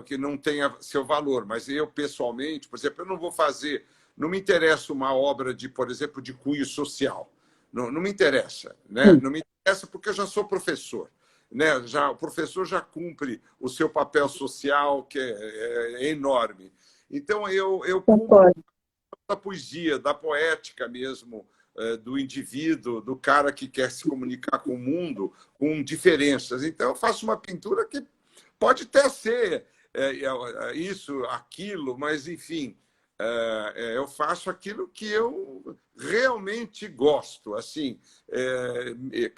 S1: Que não tenha seu valor, mas eu, pessoalmente, por exemplo, eu não vou fazer, não me interessa uma obra de, por exemplo, de cunho social. Não me interessa, né? Não me interessa porque eu já sou professor. Né? O professor já cumpre o seu papel social, que é enorme. Então, eu cumpro da poesia, da poética mesmo, do indivíduo, do cara que quer se comunicar com o mundo com diferenças. Então, eu faço uma pintura que pode até ser isso, aquilo, mas, enfim, eu faço aquilo que eu realmente gosto. Assim,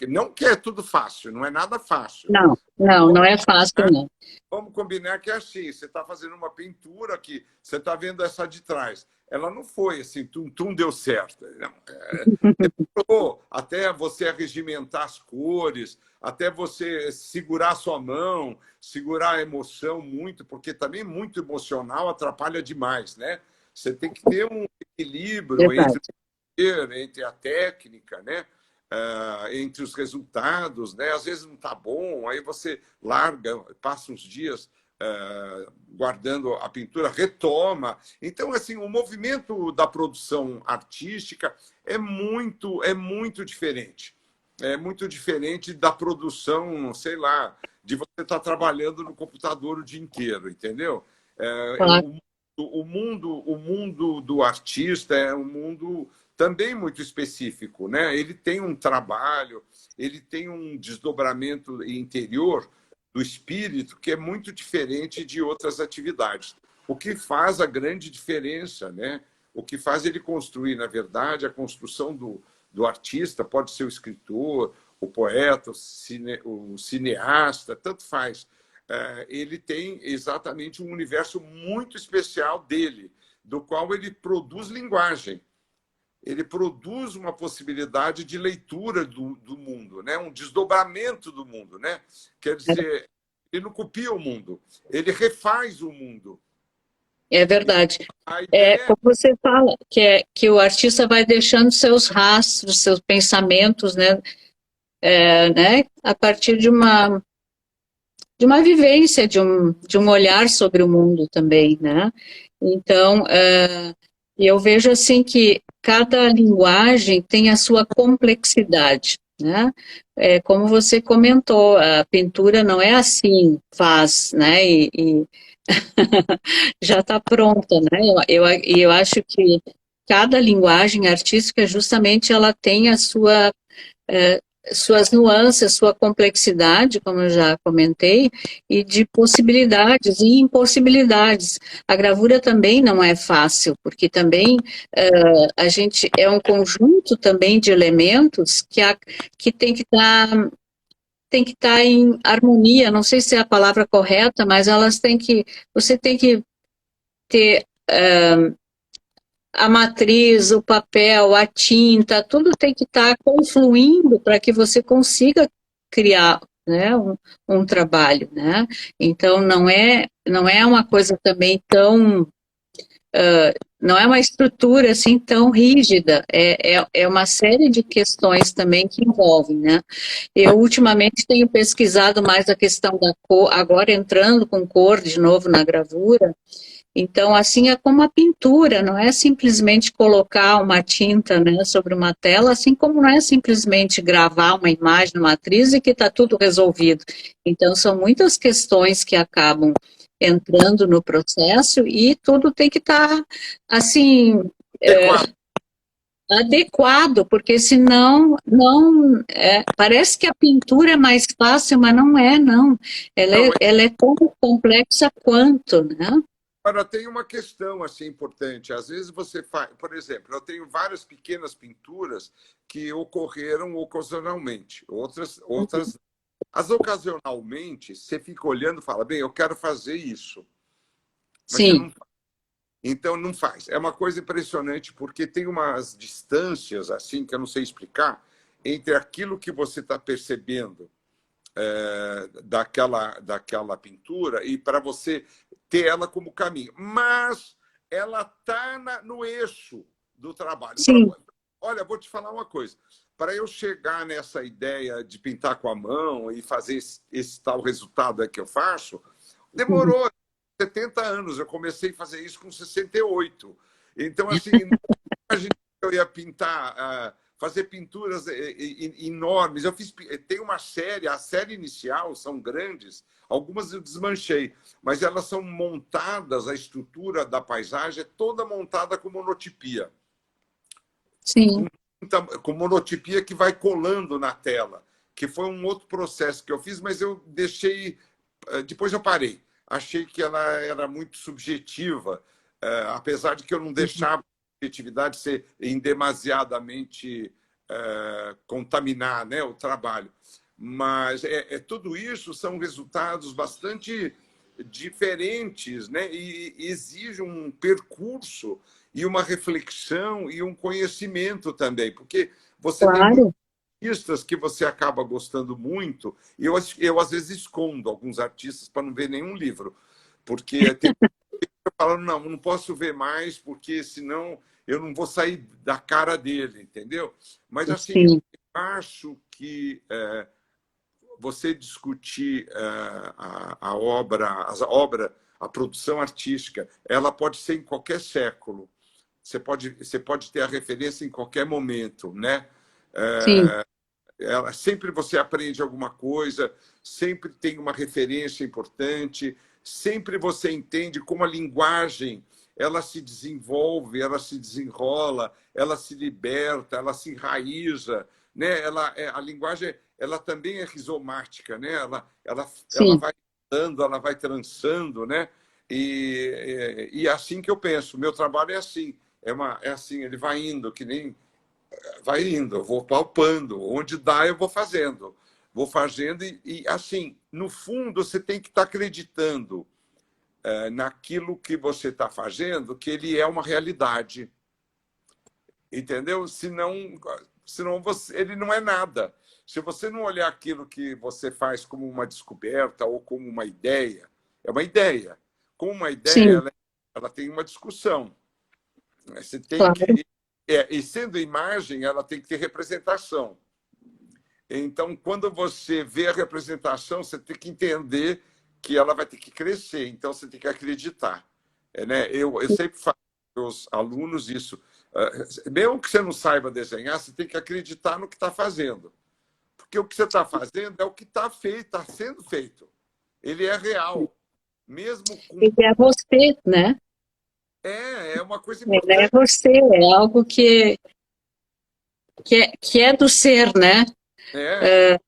S1: não que é tudo fácil, não é nada fácil.
S2: Não é fácil, não.
S1: Vamos combinar que é assim, você está fazendo uma pintura que você está vendo essa de trás. Ela não foi assim, tum, deu certo. Não, demorou até você arregimentar as cores, até você segurar a sua mão, segurar a emoção muito, porque também muito emocional atrapalha demais, né? Você tem que ter um equilíbrio entre a técnica, né? Entre os resultados, né? Às vezes não está bom, aí você larga, passa uns dias guardando a pintura, retoma. Então, assim, o movimento da produção artística é muito diferente. É muito diferente da produção, sei lá, de você estar trabalhando no computador o dia inteiro, entendeu?
S2: Claro.
S1: O mundo do artista é um mundo também muito específico, né? Ele tem um trabalho, ele tem um desdobramento interior do espírito que é muito diferente de outras atividades. O que faz a grande diferença, né? O que faz ele construir, na verdade, a construção do artista, pode ser o escritor, o poeta, o cineasta, tanto faz. Ele tem exatamente um universo muito especial dele, do qual ele produz linguagem. Ele produz uma possibilidade de leitura do mundo, né? Um desdobramento do mundo. Né? Quer dizer, ele não copia o mundo, ele refaz o mundo.
S2: É verdade.
S1: A ideia
S2: Como você fala, que o artista vai deixando seus rastros, seus pensamentos, né, né, a partir de uma vivência, de um olhar sobre o mundo também, né? Então, eu vejo assim que cada linguagem tem a sua complexidade, né? Como você comentou, a pintura não é assim, faz, né? E já está pronta, né? Eu acho que cada linguagem artística, justamente, ela tem a sua suas nuances, sua complexidade, como eu já comentei, e de possibilidades e impossibilidades. A gravura também não é fácil, porque também a gente é um conjunto também de elementos que tem que estar em harmonia, não sei se é a palavra correta, mas você tem que ter a matriz, o papel, a tinta, tudo tem que estar confluindo para que você consiga criar, né, um trabalho, né? Então não é uma coisa também tão não é uma estrutura assim tão rígida, é uma série de questões também que envolvem, né? Eu ultimamente tenho pesquisado mais a questão da cor, agora entrando com cor de novo na gravura. Então, assim é como a pintura, não é simplesmente colocar uma tinta, né, sobre uma tela, assim como não é simplesmente gravar uma imagem numa atriz e que está tudo resolvido. Então, são muitas questões que acabam entrando no processo e tudo tem que estar, assim, adequado, porque senão parece que a pintura é mais fácil, mas não é, não. Ela é tão complexa quanto, né?
S1: Agora, tem uma questão assim importante. Às vezes você faz, por exemplo, eu tenho várias pequenas pinturas que ocorreram ocasionalmente, outras. As ocasionalmente, você fica olhando e fala, bem, eu quero fazer isso, mas você
S2: Sim,
S1: não faz. Então, não faz. É uma coisa impressionante, porque tem umas distâncias, assim, que eu não sei explicar, entre aquilo que você está percebendo daquela pintura e para você ter ela como caminho. Mas ela está no eixo do trabalho.
S2: sim.
S1: Olha, vou te falar uma coisa. Para eu chegar nessa ideia de pintar com a mão e fazer esse tal resultado que eu faço,
S2: Uhum.
S1: demorou 70 anos. Eu comecei a fazer isso com 68. Então, assim, não imaginei que eu ia pintar, fazer pinturas enormes. Tem uma série, a série inicial são grandes, algumas eu desmanchei, mas elas são montadas, a estrutura da paisagem é toda montada com monotipia.
S2: Sim.
S1: Com monotipia que vai colando na tela, que foi um outro processo que eu fiz, mas eu deixei, depois eu parei. Achei que ela era muito subjetiva, apesar de que eu não deixava a subjetividade ser demasiadamente contaminar, né, o trabalho. Mas tudo isso são resultados bastante diferentes, né, e exigem um percurso e uma reflexão e um conhecimento também, porque você tem muitos
S2: Claro.
S1: artistas que você acaba gostando muito, e eu às vezes escondo alguns artistas para não ver nenhum livro, porque tem falando, não posso ver mais, porque senão eu não vou sair da cara dele, entendeu? Mas assim, eu
S2: Sim.
S1: acho que você discutir a obra, a produção artística, ela pode ser em qualquer século. Você pode ter a referência em qualquer momento, né?
S2: Sim,
S1: Sempre você aprende alguma coisa, sempre tem uma referência importante, sempre você entende como a linguagem ela se desenvolve, ela se desenrola, ela se liberta, ela se enraiza, né? A linguagem ela também é rizomática, né? Ela
S2: sim.
S1: vai dando, ela vai trançando, né? E é assim que eu penso. O meu trabalho é assim, é assim, ele vai indo, eu vou palpando, onde dá eu vou fazendo e assim, no fundo você tem que estar acreditando naquilo que você está fazendo, que ele é uma realidade, entendeu? Senão ele não é nada. Se você não olhar aquilo que você faz como uma descoberta ou como uma ideia, é uma ideia. Como uma ideia,
S2: Sim,
S1: ela tem uma discussão. Você tem
S2: claro.
S1: que e sendo imagem, ela tem que ter representação. Então, quando você vê a representação, você tem que entender que ela vai ter que crescer. Então, você tem que acreditar. Né? Eu sempre falo para os alunos isso. Mesmo que você não saiba desenhar, você tem que acreditar no que está fazendo. Porque o que você está fazendo é o que está feito, está sendo feito. Ele é real. Mesmo com.
S2: Ele é você, né?
S1: É uma coisa
S2: Ele é
S1: importante.
S2: você, é algo que é do ser, né?
S1: É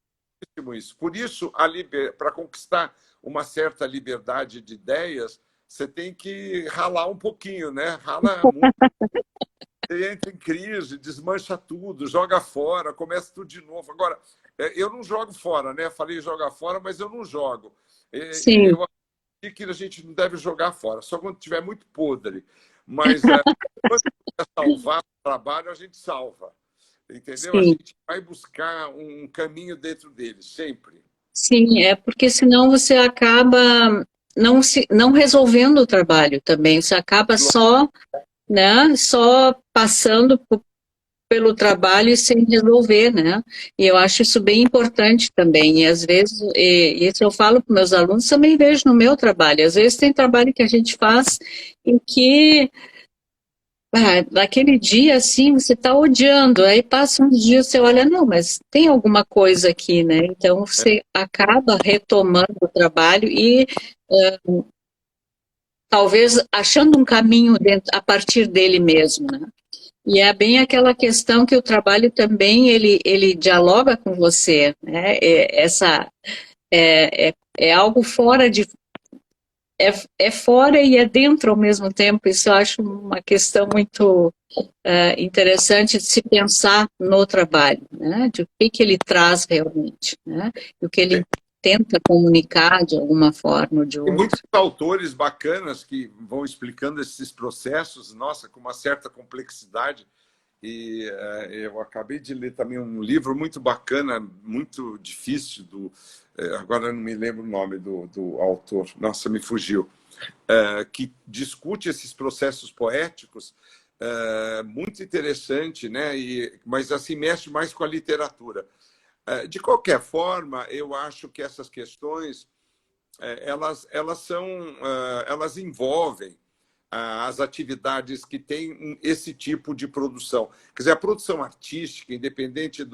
S1: isso. Por isso, para conquistar uma certa liberdade de ideias, você tem que ralar um pouquinho, né? Rala muito, você entra em crise, desmancha tudo, joga fora, começa tudo de novo. Agora, eu não jogo fora, né? Falei jogar fora, mas eu não jogo.
S2: Sim.
S1: Eu acho que a gente não deve jogar fora, só quando estiver muito podre. Mas quando quiser salvar o trabalho, a gente salva. Entendeu? A
S2: Sim,
S1: gente vai buscar um caminho dentro dele, sempre.
S2: sim, é porque senão você acaba não resolvendo o trabalho também, você acaba só, né, só passando pelo trabalho e sem resolver, né? E eu acho isso bem importante também. E às vezes, isso eu falo para meus alunos, também vejo no meu trabalho. Às vezes tem trabalho que a gente faz em que naquele dia, assim, você está odiando, aí passa uns dias, você olha, não, mas tem alguma coisa aqui, né? Então você acaba retomando o trabalho e talvez achando um caminho dentro, a partir dele mesmo, né? E é bem aquela questão que o trabalho também, ele dialoga com você, né? É algo fora de é fora e é dentro ao mesmo tempo. Isso eu acho uma questão muito interessante de se pensar no trabalho, né? De o que ele traz realmente, né? E o que ele tenta comunicar de alguma forma ou de
S1: Tem muitos
S2: outra.
S1: autores bacanas que vão explicando esses processos, nossa, com uma certa complexidade. E eu acabei de ler também um livro muito bacana, muito difícil, agora eu não me lembro o nome do autor, nossa, me fugiu, que discute esses processos poéticos, muito interessante, né? Mas assim, mexe mais com a literatura. De qualquer forma, eu acho que essas questões elas envolvem as atividades que têm esse tipo de produção. Quer dizer, a produção artística, independente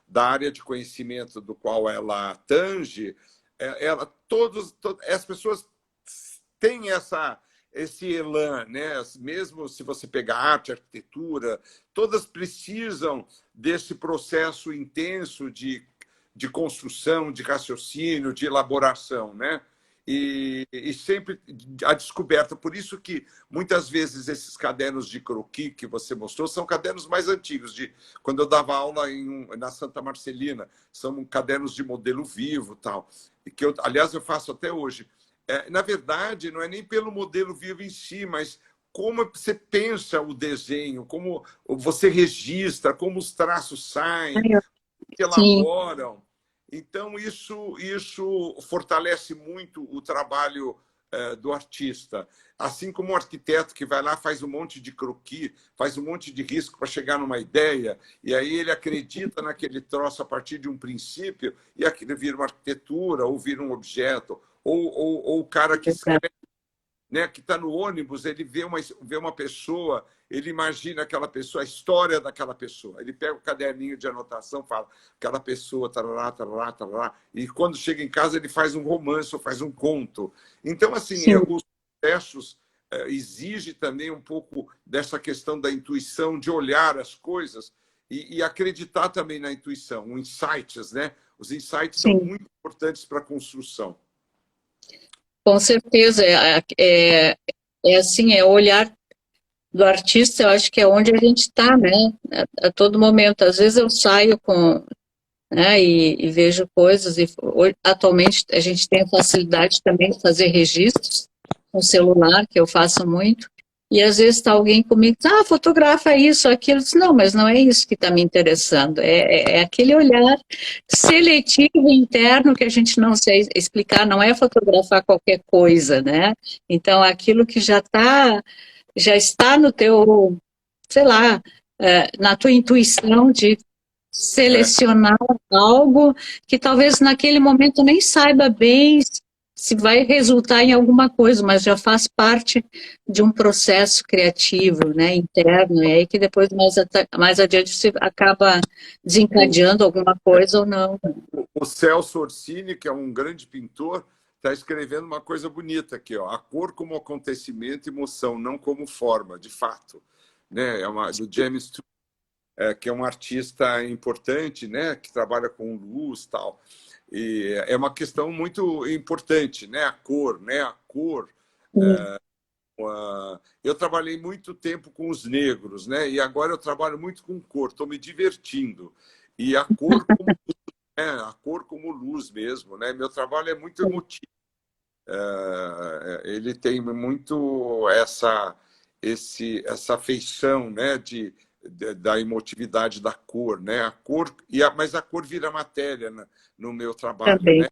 S1: da área de conhecimento do qual ela tange, as pessoas têm esse elan, né? Mesmo se você pegar arte, arquitetura, todas precisam desse processo intenso de construção, de raciocínio, de elaboração, né? E sempre a descoberta. Por isso que muitas vezes esses cadernos de croquis que você mostrou são cadernos mais antigos, de quando eu dava aula na Santa Marcelina, são cadernos de modelo vivo, tal, e que aliás eu faço até hoje. Na verdade, não é nem pelo modelo vivo em si, mas como você pensa o desenho, como você registra, como os traços saem, que
S2: Sim,
S1: elaboram. Então, isso fortalece muito o trabalho do artista. Assim como o arquiteto que vai lá, faz um monte de croquis, faz um monte de risco para chegar numa ideia, e aí ele acredita naquele troço a partir de um princípio, e aquilo vira uma arquitetura, ou vira um objeto. Ou o cara que escreve, né, que está no ônibus, ele vê uma pessoa, ele imagina aquela pessoa, a história daquela pessoa. Ele pega o caderninho de anotação, fala aquela pessoa, tarará, tarará, tarará, e quando chega em casa ele faz um romance ou faz um conto. Então, assim, os processos exigem também um pouco dessa questão da intuição, de olhar as coisas e acreditar também na intuição, os insights, né? Os insights são muito importantes para a construção.
S2: Com certeza, é assim, é o olhar do artista, eu acho que é onde a gente está, né, a todo momento. Às vezes eu saio né, e vejo coisas, e atualmente a gente tem a facilidade também de fazer registros com celular, que eu faço muito, e às vezes está alguém comigo, fotografa isso, aquilo. Eu disse, não, mas não é isso que está me interessando, é aquele olhar seletivo interno que a gente não sei explicar, não é fotografar qualquer coisa, né? Então, aquilo que já está no teu, sei lá, na tua intuição de selecionar algo que talvez naquele momento nem saiba bem se vai resultar em alguma coisa, mas já faz parte de um processo criativo, né, interno, e aí que depois mais adiante você acaba desencadeando alguma coisa ou não.
S1: O Celso Orsini, que é um grande pintor, está escrevendo uma coisa bonita aqui, ó. A cor como acontecimento e emoção, não como forma, de fato. Né? Do James Toole, que é um artista importante, né? Que trabalha com luz e tal. E é uma questão muito importante, né? A cor, né? A cor. Eu trabalhei muito tempo com os negros, né? E agora eu trabalho muito com cor. Estou me divertindo. E a cor como a cor como luz mesmo, né? Meu trabalho é muito emotivo. Ele tem muito essa feição, né? Da emotividade da cor, né? A cor mas a cor vira matéria no meu trabalho,
S2: Também.
S1: né?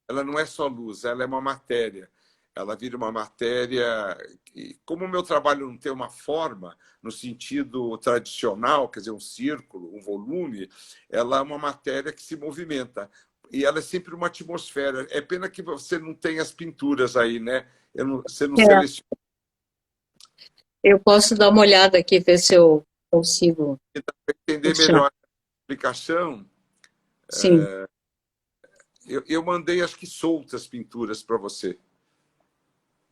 S1: Ela não é só luz, ela é uma matéria. Ela vira uma matéria. E como o meu trabalho não tem uma forma no sentido tradicional, quer dizer, um círculo, um volume, ela é uma matéria que se movimenta. E ela é sempre uma atmosfera. É pena que você não tem as pinturas aí, né? Você não seleciona.
S2: Eu posso dar uma olhada aqui, ver se eu consigo
S1: Para entender melhor a explicação,
S2: Sim.
S1: eu mandei, acho que soltas pinturas para você.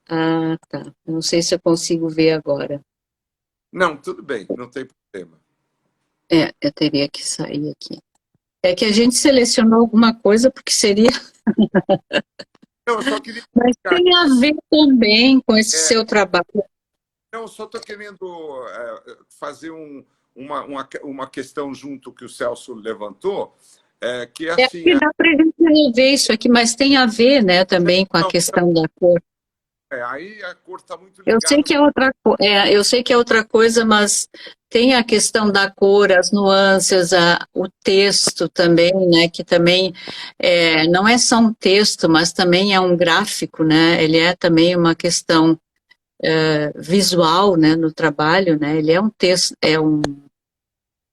S2: Ah, tá. Eu não sei se eu consigo ver agora.
S1: Não, tudo bem, não tem problema.
S2: Eu teria que sair aqui. É que a gente selecionou alguma coisa porque seria.
S1: Não, eu só queria.
S2: Mas tem a ver também com esse seu trabalho.
S1: Não, eu só estou querendo fazer uma questão junto que o Celso levantou, que é assim.
S2: Que dá para a gente resolver isso aqui, mas tem a ver, né, também com a questão da cor.
S1: Aí a cor está muito
S2: Eu sei
S1: ligada.
S2: que eu sei que é outra coisa, mas tem a questão da cor, as nuances, o texto também, né? Que também não é só um texto, mas também é um gráfico, né? Ele é também uma questão visual, né? No trabalho, né? Ele é um texto,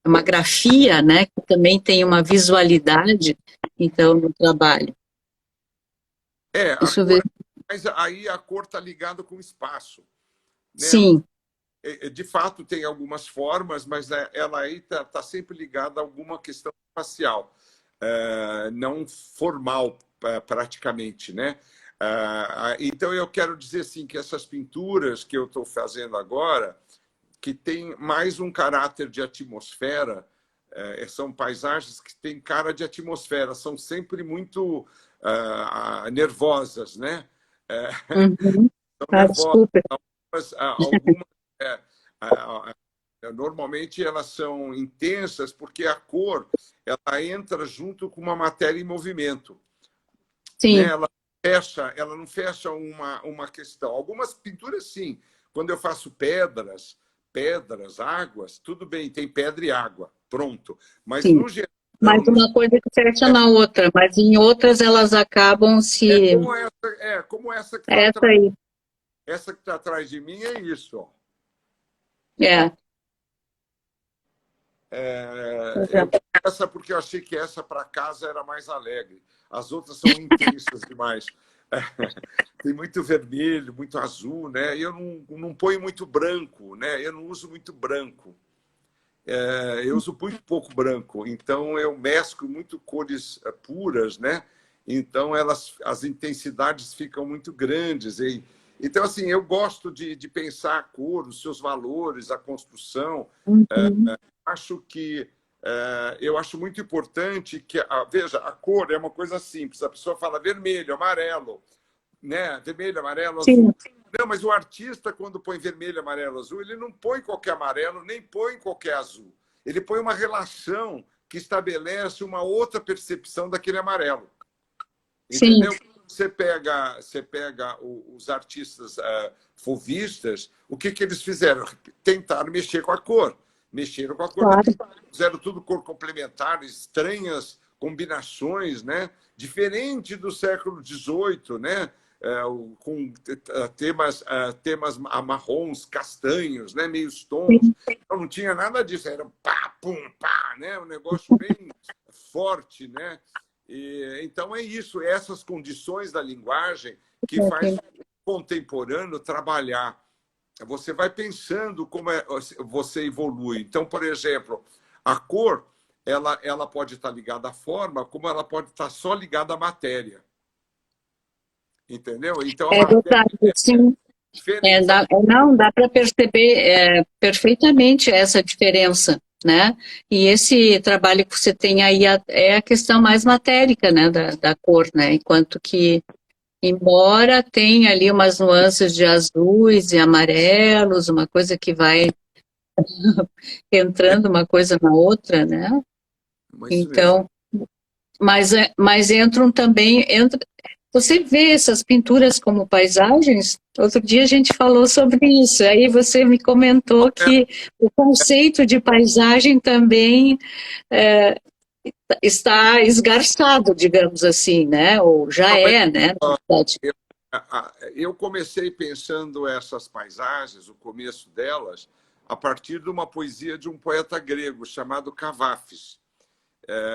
S2: uma grafia, né? Que também tem uma visualidade, então, no trabalho. Deixa eu ver.
S1: Mas aí a cor está ligada com o espaço. Né?
S2: Sim.
S1: De fato, tem algumas formas, mas ela aí está sempre ligada a alguma questão espacial, não formal, praticamente. Né? Então, eu quero dizer assim, que essas pinturas que eu estou fazendo agora, que tem mais um caráter de atmosfera, são paisagens que têm cara de atmosfera, são sempre muito nervosas, né?
S2: Uhum.
S1: São nervosas.
S2: Desculpa.
S1: Algumas normalmente elas são intensas porque a cor ela entra junto com uma matéria em movimento.
S2: Sim.
S1: Né? Ela não fecha uma questão. Algumas pinturas, sim. Quando eu faço pedras, águas, tudo bem, tem pedra e água, pronto. Mas,
S2: sim.
S1: no geral,
S2: Mas
S1: Não, não
S2: uma coisa que fecha na outra, mas em outras elas acabam
S1: é
S2: se.
S1: como essa que está
S2: Essa
S1: atrás.
S2: aí.
S1: Essa que está atrás de mim é isso. Ó.
S2: É.
S1: Eu quis essa porque eu achei que essa para casa era mais alegre. As outras são intensas demais. Tem muito vermelho, muito azul, né? E eu não ponho muito branco, né? Eu não uso muito branco. Eu uso muito pouco branco, então eu mesclo muito cores puras, né? Então as intensidades ficam muito grandes. Então, assim, eu gosto de pensar a cor, os seus valores, a construção.
S2: Uhum.
S1: Acho que eu acho muito importante que, veja, a cor é uma coisa simples. A pessoa fala vermelho, amarelo, né? Vermelho, amarelo,
S2: Sim,
S1: azul. Não, mas o artista, quando põe vermelho, amarelo, azul, ele não põe qualquer amarelo, nem põe qualquer azul. Ele põe uma relação que estabelece uma outra percepção daquele amarelo.
S2: sim,
S1: Entendeu? Você pega os artistas fauvistas, o que eles fizeram? Tentaram mexer com a cor. Mexeram com a cor da
S2: claro.
S1: pintura, fizeram tudo cor complementar, estranhas combinações, né? Diferente do século XVIII, né? Com temas marrons, castanhos, né? Meios tons.
S2: Sim,
S1: Então, não tinha nada disso, era pá, pum, pá, né? Um negócio bem forte, né? Então é isso, essas condições da linguagem que faz o contemporâneo trabalhar. Você vai pensando como você evolui. Então, por exemplo, a cor ela pode estar ligada à forma, como ela pode estar só ligada à matéria. Entendeu? Então, a
S2: é
S1: matéria
S2: verdade, sim.
S1: é diferente.
S2: Não, dá para perceber perfeitamente essa diferença, né? E esse trabalho que você tem aí é a questão mais matérica, né, da cor, né? Enquanto que, embora tenha ali umas nuances de azuis e amarelos, uma coisa que vai entrando uma coisa na outra, né?
S1: Isso mesmo.
S2: Então, mas entram também, você vê essas pinturas como paisagens? Outro dia a gente falou sobre isso, aí você me comentou que o conceito de paisagem também é, está esgarçado, digamos assim, né? Ou já é, né? Na verdade.
S1: Eu, eu comecei pensando essas paisagens, o começo delas, a partir de uma poesia de um poeta grego chamado Cavafis.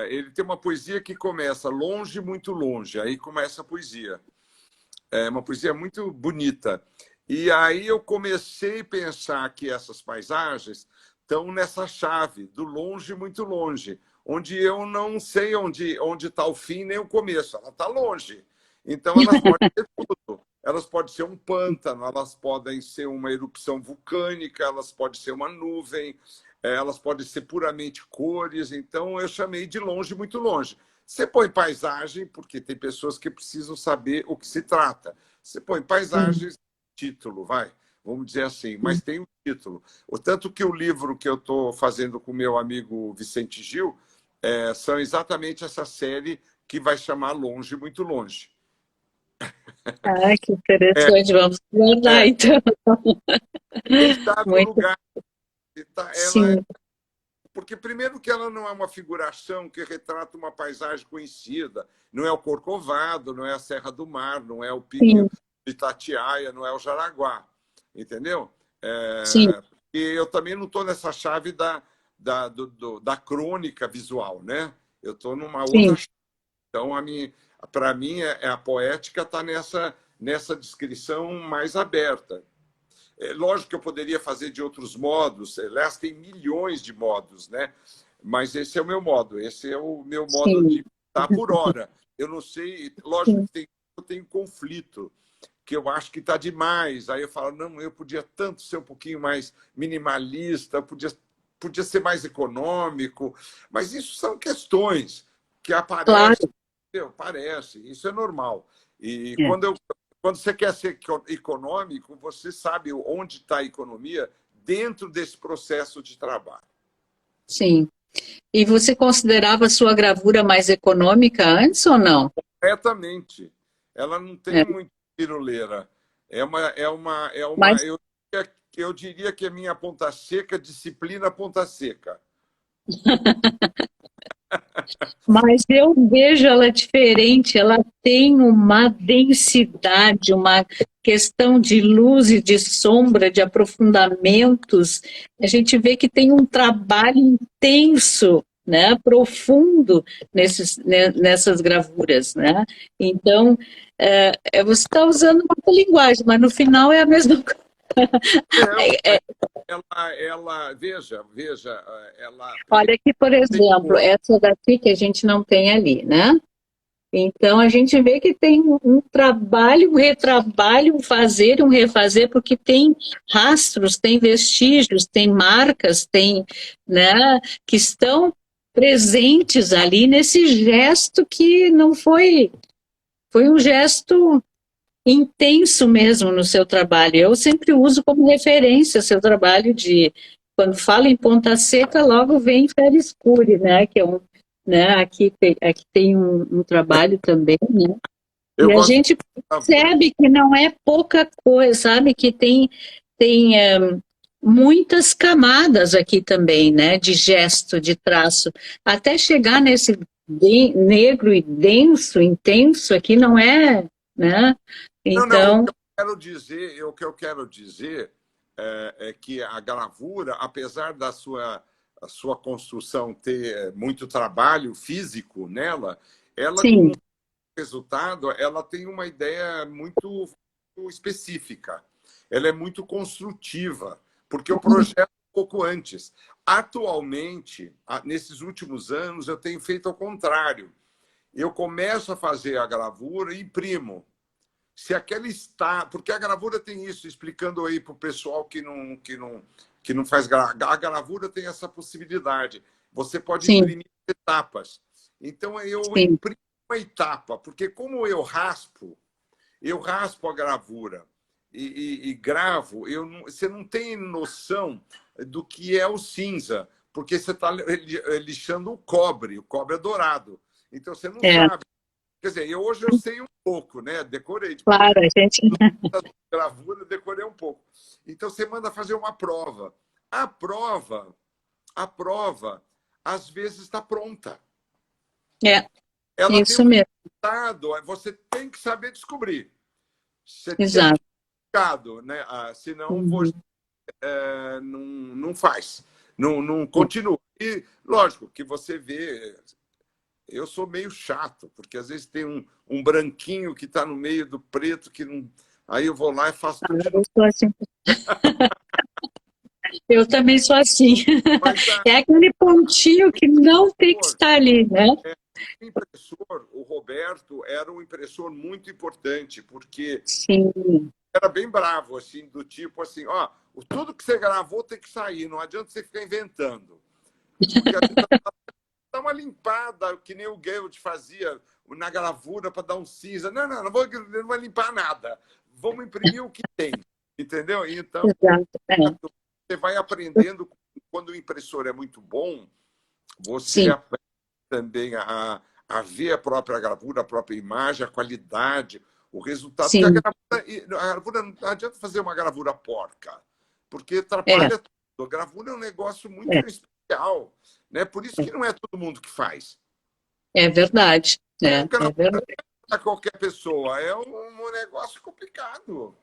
S1: Ele tem uma poesia que começa longe, muito longe, aí começa a poesia. É uma poesia muito bonita. E aí eu comecei a pensar que essas paisagens estão nessa chave, do longe, muito longe, onde eu não sei onde está o fim nem o começo. Ela está longe. Então, elas podem ser tudo. Elas podem ser um pântano, elas podem ser uma erupção vulcânica, elas podem ser uma nuvem, elas podem ser puramente cores. Então, eu chamei de longe, muito longe. Você põe paisagem, porque tem pessoas que precisam saber o que se trata. Você põe
S2: Sim,
S1: paisagens, título, vai, vamos dizer assim, mas tem um título. O tanto que o livro que eu estou fazendo com meu amigo Vicente Gil são exatamente essa série que vai chamar Longe, Muito Longe.
S2: ah, que
S1: É,
S2: interessante, vamos guardar
S1: é,
S2: então.
S1: quem sabe o
S2: Muito,
S1: lugar.
S2: sim,
S1: Porque, primeiro, que ela não é uma figuração que retrata uma paisagem conhecida. Não é o Corcovado, não é a Serra do Mar, não é o Pico
S2: sim,
S1: de Itatiaia, não é o Jaraguá. Entendeu?
S2: sim,
S1: E eu também não estou nessa chave da crônica visual, né? Eu estou numa outra
S2: sim,
S1: chave. Então, para mim, a poética está nessa descrição mais aberta. É lógico que eu poderia fazer de outros modos, aliás, tem milhões de modos, né? Mas esse é o meu modo, esse é o meu modo
S2: sim,
S1: de estar por hora. Eu não sei, lógico
S2: sim,
S1: que eu tenho conflito, que eu acho que está demais. Aí eu falo, não, eu podia tanto ser um pouquinho mais minimalista, podia ser mais econômico, mas isso são questões que aparecem,
S2: claro.
S1: entendeu? Aparece, isso é normal. E
S2: É.
S1: quando você quer ser econômico, você sabe onde está a economia dentro desse processo de trabalho.
S2: Sim. E você considerava a sua gravura mais econômica antes ou não?
S1: Corretamente. Ela não tem
S2: É.
S1: muito piruleira.
S2: Mas,
S1: Eu diria que é minha ponta seca, disciplina ponta seca.
S2: Mas eu vejo ela diferente, ela tem uma densidade, uma questão de luz e de sombra, de aprofundamentos. A gente vê que tem um trabalho intenso, né, profundo nessas gravuras, né? Então, você está usando uma linguagem, mas no final é a mesma coisa.
S1: Não, veja, ela
S2: Olha aqui, por exemplo, essa daqui que a gente não tem ali, né? Então, a gente vê que tem um trabalho, um retrabalho, um fazer, um refazer, porque tem rastros, tem vestígios, tem marcas, tem, né, que estão presentes ali nesse gesto que não foi um gesto intenso mesmo no seu trabalho. Eu sempre uso como referência seu trabalho de, quando falo em Ponta Seca, logo vem Férias Cure, né, que é um, né, aqui tem um trabalho também, né,
S1: eu
S2: e a
S1: gosto
S2: gente
S1: da
S2: percebe que não é pouca coisa, sabe, que tem muitas camadas aqui também, né, de gesto, de traço, até chegar nesse negro e denso, intenso aqui não é, né,
S1: Não,
S2: então,
S1: o que eu quero dizer é que a gravura, apesar da a sua construção ter muito trabalho físico nela, ela
S2: sim,
S1: como resultado, ela tem uma ideia muito específica. Ela é muito construtiva, porque o projeto é um pouco antes. Atualmente, nesses últimos anos, eu tenho feito ao contrário. Eu começo a fazer a gravura e imprimo. Se aquela está. Porque a gravura tem isso, explicando aí para o pessoal que não faz gravura. A gravura tem essa possibilidade. Você pode
S2: sim,
S1: imprimir etapas. Então, eu
S2: sim,
S1: imprimo uma etapa, porque como eu raspo a gravura e gravo, você não tem noção do que é o cinza, porque você está lixando o cobre é dourado. Então, você não
S2: é,
S1: sabe. Quer dizer, hoje eu sei um pouco, né? Decorei, depois
S2: claro, a gente,
S1: da gravura, decorei um pouco. Então você manda fazer uma prova. A prova, a prova, às vezes está pronta.
S2: é,
S1: Ela tem
S2: isso
S1: um
S2: mesmo,
S1: resultado, você tem que saber descobrir. Você tem que
S2: exato.
S1: ir, né? Senão você
S2: Uhum.
S1: não faz, não continua. E lógico que você vê. Eu sou meio chato, porque às vezes tem um branquinho que está no meio do preto, que não. Aí eu vou lá e faço
S2: Ah,
S1: tudo de
S2: eu
S1: novo.
S2: sou assim. Eu também sou assim.
S1: Mas
S2: É aquele pontinho que não tem que
S1: impressor,
S2: estar ali, né?
S1: o Roberto, era um impressor muito importante, porque
S2: Sim,
S1: era bem bravo, assim, do tipo assim, ó, tudo que você gravou tem que sair, não adianta você ficar inventando. Porque dá uma limpada, que nem o Geld fazia na gravura para dar um cinza. Não vou limpar nada. Vamos imprimir o que tem, entendeu? Então,
S2: exato. É,
S1: você vai aprendendo, quando o impressor é muito bom, você
S2: sim,
S1: aprende também a ver a própria gravura, a própria imagem, a qualidade, o resultado. Porque
S2: sim,
S1: a gravura não adianta fazer uma gravura porca, porque
S2: é,
S1: atrapalha tudo. A gravura é um negócio muito
S2: é,
S1: especial, né? Por isso que não é todo mundo que faz.
S2: é verdade. É
S1: Gravura
S2: verdade.
S1: para qualquer pessoa é um negócio complicado.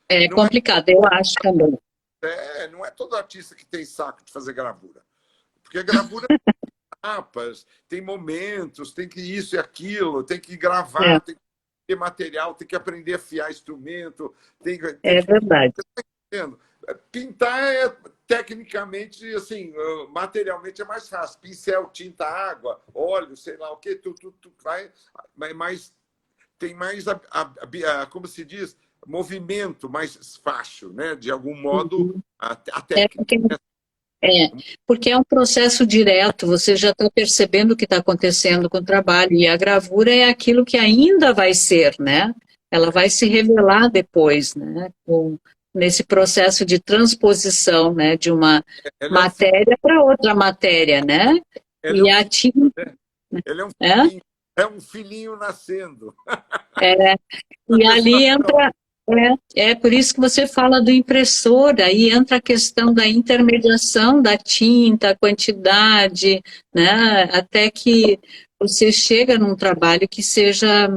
S2: É
S1: Não é,
S2: complicado, eu acho também.
S1: não é todo artista que tem saco de fazer gravura. Porque a gravura tem etapas, tem momentos, tem que isso e aquilo, tem que
S2: É,
S1: gravar, tem que ter material, tem que aprender a afiar instrumento, tem
S2: é
S1: que
S2: verdade.
S1: entendendo? Pintar é tecnicamente, assim, materialmente é mais fácil. Pincel, tinta, água, óleo, sei lá o que, tu vai, mas tem mais, como se diz, movimento mais fácil, né? De algum modo,
S2: Uhum.
S1: a
S2: É
S1: técnica.
S2: porque, é, porque é um processo direto, você já está percebendo o que está acontecendo com o trabalho, e a gravura é aquilo que ainda vai ser, né? Ela vai se revelar depois, né? Nesse processo de transposição, né? De uma
S1: Ele
S2: matéria para outra matéria, né?
S1: é
S2: E
S1: um
S2: a
S1: filho,
S2: tinta,
S1: né? Ele
S2: é,
S1: é um filhinho nascendo.
S2: é,
S1: A
S2: e ali
S1: gestação,
S2: entra. É por isso que você fala do impressor, aí entra a questão da intermediação da tinta, a quantidade, né? Até que você chega num trabalho que seja,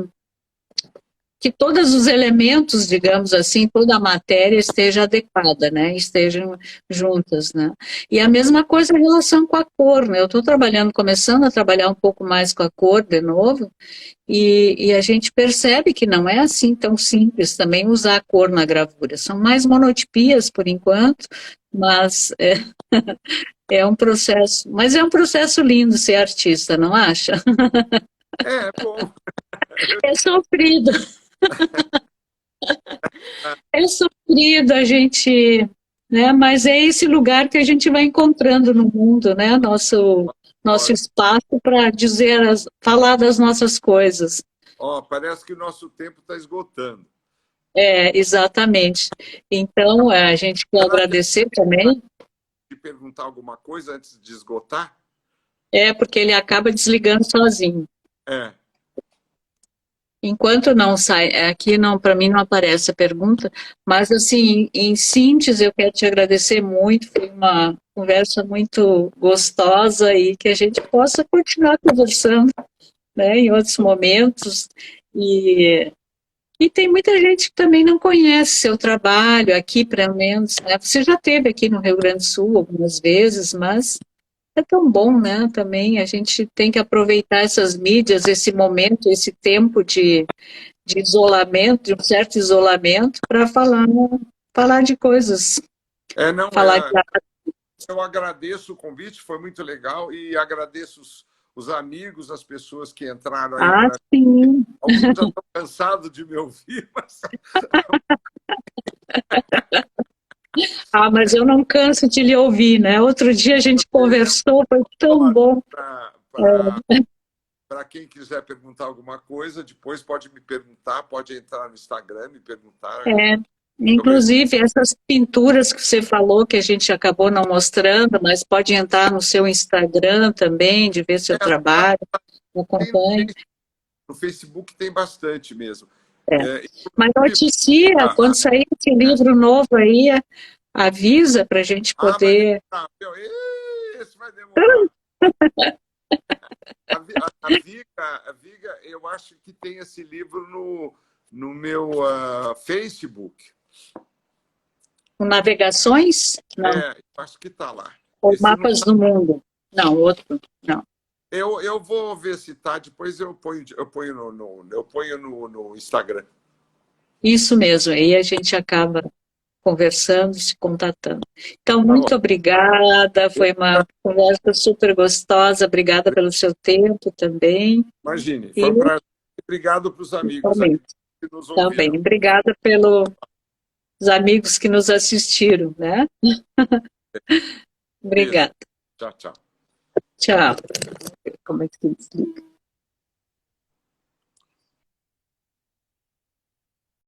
S2: que todos os elementos, digamos assim, toda a matéria esteja adequada, né? Estejam juntas, né? E a mesma coisa em relação com a cor, né? Eu estou trabalhando, começando a trabalhar um pouco mais com a cor de novo, e a gente percebe que não é assim tão simples também usar a cor na gravura. São mais monotipias por enquanto, mas é um processo. Mas é um processo lindo ser artista, não acha?
S1: É bom.
S2: É sofrido, é sofrido a gente, né? Mas é esse lugar que a gente vai encontrando no mundo, né? Nosso espaço para dizer, falar das nossas coisas.
S1: Ó, parece que o nosso tempo está esgotando.
S2: É, exatamente. Então, a gente quer
S1: Será que eu
S2: agradecer também,
S1: te perguntar alguma coisa antes de esgotar?
S2: porque ele acaba desligando sozinho.
S1: É.
S2: Enquanto não sai, aqui não, para mim não aparece a pergunta, mas assim, em síntese, eu quero te agradecer muito, foi uma conversa muito gostosa e que a gente possa continuar conversando, né, em outros momentos. E, e tem muita gente que também não conhece seu trabalho aqui, pelo menos, né? Você já esteve aqui no Rio Grande do Sul algumas vezes, mas é tão bom, né? Também a gente tem que aproveitar essas mídias, esse momento, esse tempo de isolamento, de um certo isolamento, para falar de coisas,
S1: Não,
S2: falar de arte.
S1: eu agradeço o convite, foi muito legal, e agradeço os amigos, as pessoas que entraram aí
S2: Ah,
S1: para.
S2: sim.
S1: Alguns já estão cansados de me ouvir, mas
S2: Ah, mas eu não canso de lhe ouvir, né? Outro dia a gente conversou, foi tão bom.
S1: para quem quiser perguntar alguma coisa, depois pode me perguntar, pode entrar no Instagram, me perguntar.
S2: É,
S1: Eu respondo.
S2: inclusive, essas pinturas que você falou, que a gente acabou não mostrando, mas pode entrar no seu Instagram também, de ver seu trabalho, acompanhe.
S1: No Facebook tem bastante mesmo.
S2: É. Mas noticia,
S1: A,
S2: quando sair esse livro novo aí, avisa para a gente poder.
S1: esse vai demorar. A Viga, eu acho que tem esse livro no meu Facebook.
S2: Navegações? Não.
S1: Eu acho que está lá.
S2: Ou
S1: Esse
S2: Mapas do Mundo? Não, outro. Não.
S1: eu vou ver se tá, depois eu ponho no Instagram.
S2: Isso mesmo, aí a gente acaba conversando, se contatando. Então,
S1: Tá bom.
S2: muito obrigada, foi uma conversa super gostosa, obrigada pelo seu tempo também.
S1: Imagine, foi
S2: E
S1: um prazer. Obrigado para os amigos aí
S2: também,
S1: que nos
S2: também.
S1: ouviram.
S2: Obrigada pelos amigos que nos assistiram, né?
S1: Beijo.
S2: Obrigada.
S1: Tchau, tchau.
S2: Tchau. Como é que se desliga?